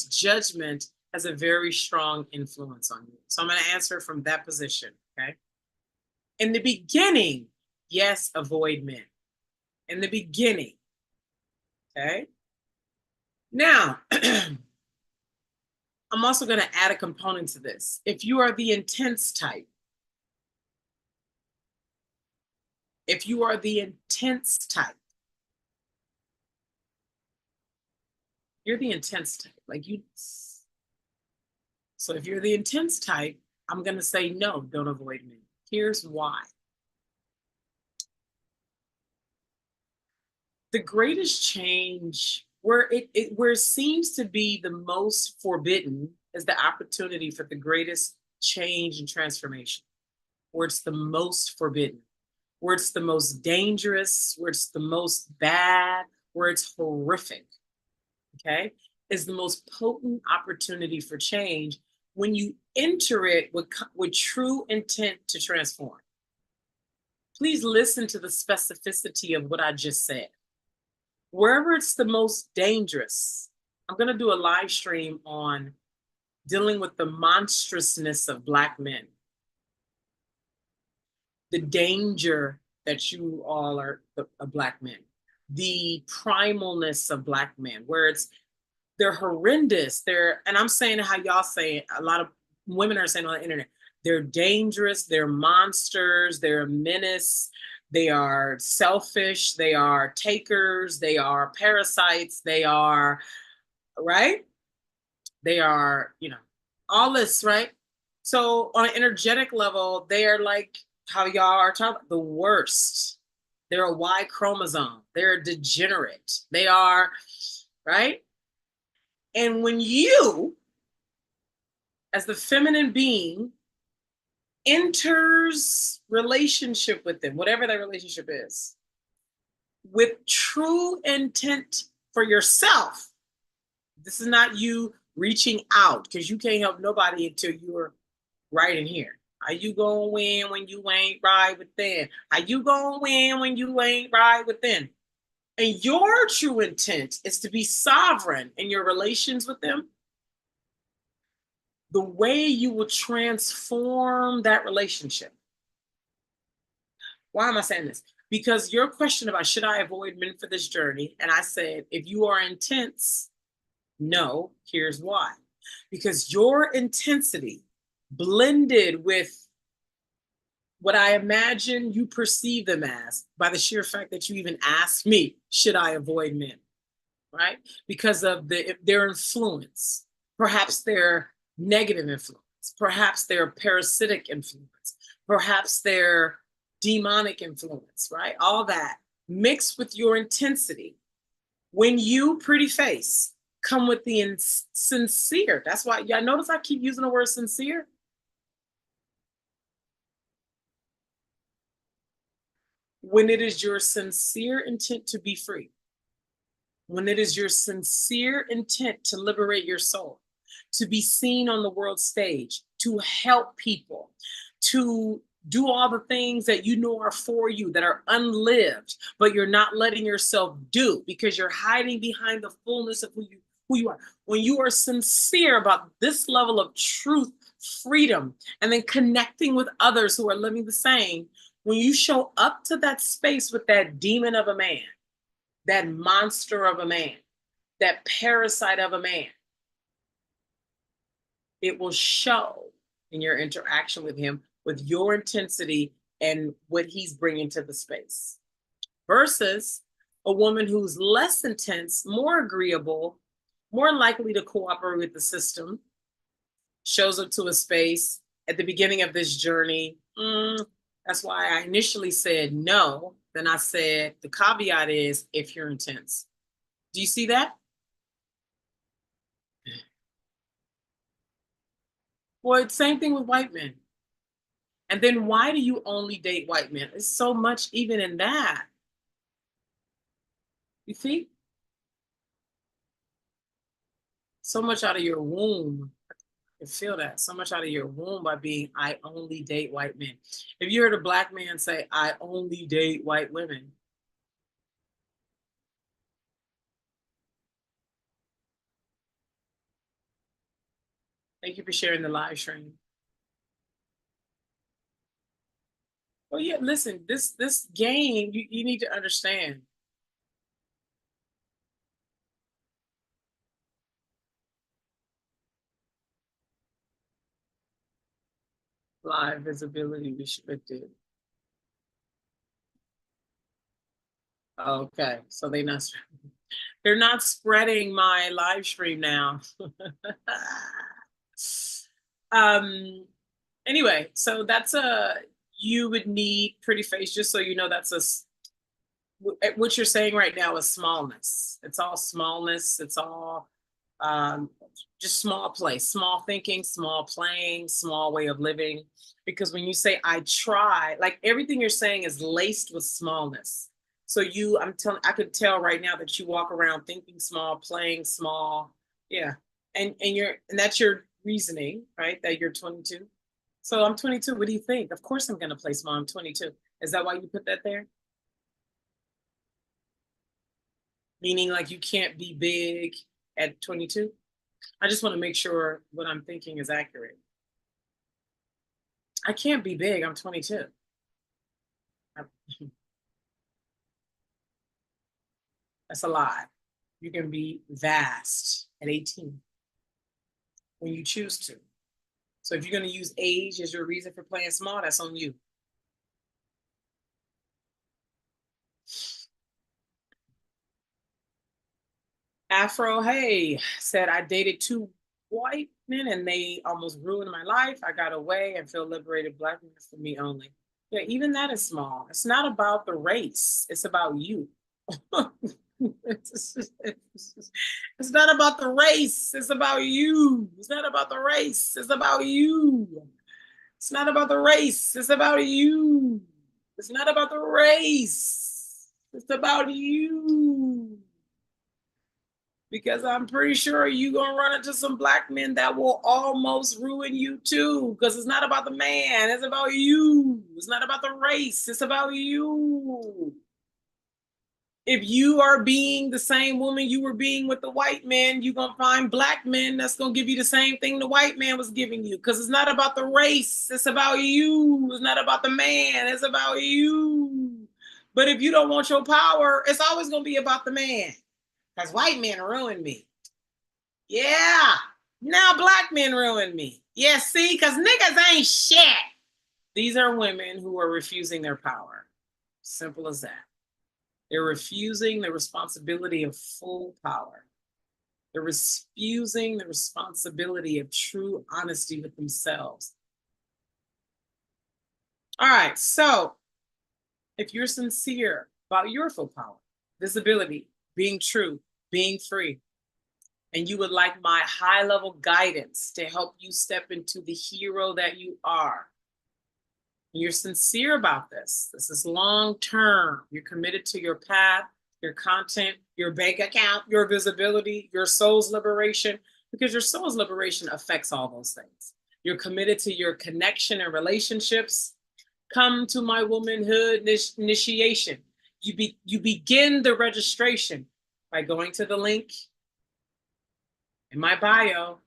judgment has a very strong influence on you. So I'm going to answer from that position. Okay. In the beginning, yes, avoid men. In the beginning. Okay. Now, I'm also going to add a component to this. If you are the intense type, you're the intense type. Like you. So if you're the intense type, I'm going to say, no, don't avoid me. Here's why. The greatest change, where it seems to be the most forbidden, is the opportunity for the greatest change and transformation, where it's the most forbidden, where it's the most dangerous, where it's the most bad, where it's horrific, okay, is the most potent opportunity for change when you enter it with true intent to transform. Please listen to the specificity of what I just said. Wherever it's the most dangerous, I'm going to do a live stream on dealing with the monstrousness of Black men. The danger that you all are Black men. The primalness of Black men, where they're horrendous. And I'm saying how y'all say it, a lot of women are saying on the internet, they're dangerous, they're monsters, they're a menace. They are selfish, they are takers, they are parasites, they are, right? They are, all this, right? So on an energetic level, they are like how y'all are talking about, the worst. They're a Y chromosome. They're a degenerate. They are, right? And when you, as the feminine being, enters relationship with them, whatever that relationship is, with true intent for yourself. This is not you reaching out, because you can't help nobody until you're right in here. How you gonna win when you ain't right within? How you gonna win when you ain't right within? And your true intent is to be sovereign in your relations with them. The way you will transform that relationship. Why am I saying this? Because your question about should I avoid men for this journey? And I said, if you are intense, no, here's why. Because your intensity blended with what I imagine you perceive them as, by the sheer fact that you even asked me, should I avoid men? Right? Because of their influence, perhaps their negative influence, perhaps their parasitic influence, perhaps their demonic influence, right? All that mixed with your intensity. When you, Pretty Face, come with the sincere, that's why y'all notice I keep using the word sincere. When it is your sincere intent to be free, when it is your sincere intent to liberate your soul, to be seen on the world stage, to help people, to do all the things that you know are for you, that are unlived, but you're not letting yourself do because you're hiding behind the fullness of who you are. When you are sincere about this level of truth, freedom, and then connecting with others who are living the same, when you show up to that space with that demon of a man, that monster of a man, that parasite of a man, it will show in your interaction with him, with your intensity and what he's bringing to the space. Versus a woman who's less intense, more agreeable, more likely to cooperate with the system, shows up to a space at the beginning of this journey. That's why I initially said no. Then I said the caveat is if you're intense. Do you see that? Well, it's same thing with white men. And then why do you only date white men? It's so much even in that. You see? So much out of your womb. I can feel that. So much out of your womb by being, I only date white men. If you heard a black man say, I only date white women. Thank you for sharing the live stream. Well, yeah, listen, this game, you need to understand. Live visibility restricted. Okay, so they're not spreading my live stream now. Anyway, so that's you would need pretty face, just so you know. That's what you're saying right now is smallness. It's all smallness. It's all um, just small place, small thinking, small playing, small way of living. Because when you say I try, like everything you're saying is laced with smallness. So I could tell right now that you walk around thinking small, playing small. Yeah. And that's your reasoning, right? That you're 22. So I'm 22. What do you think? Of course I'm gonna play small. I'm 22. Is that why you put that there? Meaning like you can't be big at 22? I just want to make sure what I'm thinking is accurate. I can't be big. I'm 22. That's a lie. You can be vast at 18 when you choose to. So if you're going to use age as your reason for playing small, that's on you. Afro, hey, said I dated two white men and they almost ruined my life. I got away and feel liberated. Black men for me only. Yeah, even that is small. It's not about the race. It's about you. it's not about the race. It's about you. It's not about the race. It's about you. It's not about the race. It's about you. It's not about the race. It's about you. Because I'm pretty sure you're going to run into some black men that will almost ruin you too. Because it's not about the man. It's about you. It's not about the race. It's about you. If you are being the same woman you were being with the white men, you're going to find black men that's going to give you the same thing the white man was giving you. Because it's not about the race. It's about you. It's not about the man. It's about you. But if you don't want your power, it's always going to be about the man. Because white men ruined me. Yeah. Now black men ruined me. Yeah, see? Because niggas ain't shit. These are women who are refusing their power. Simple as that. They're refusing the responsibility of full power. They're refusing the responsibility of true honesty with themselves. All right, so if you're sincere about your full power, visibility, being true, being free, and you would like my high-level guidance to help you step into the hero that you are, you're sincere about this is long-term, you're committed to your path, your content, your bank account, your visibility, your soul's liberation, because your soul's liberation affects all those things. You're committed to your connection and relationships. Come to my Womanhood Initiation. You begin the registration by going to the link in my bio.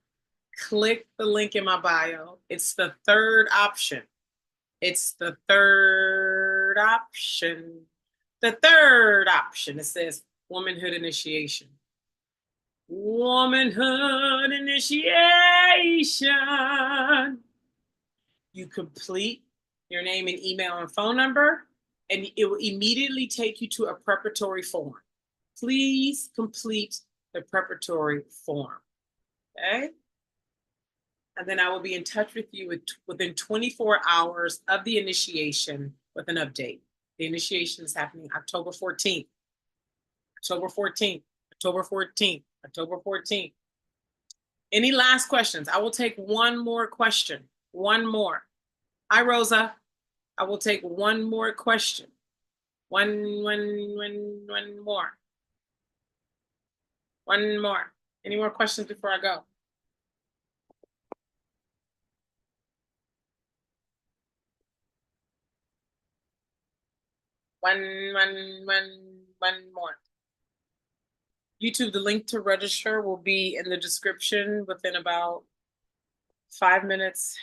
Click the link in my bio. It's the third option. It's the third option. The third option. It says Womanhood Initiation. Womanhood Initiation. You complete your name and email and phone number, and it will immediately take you to a preparatory form. Please complete the preparatory form, okay? And then I will be in touch with you within 24 hours of the initiation with an update. The initiation is happening October 14th, October 14th, October 14th, October 14th. Any last questions? I will take one more question. One more. Hi, Rosa. I will take one more question. One more. One more. Any more questions before I go? One more. YouTube, the link to register will be in the description within about 5 minutes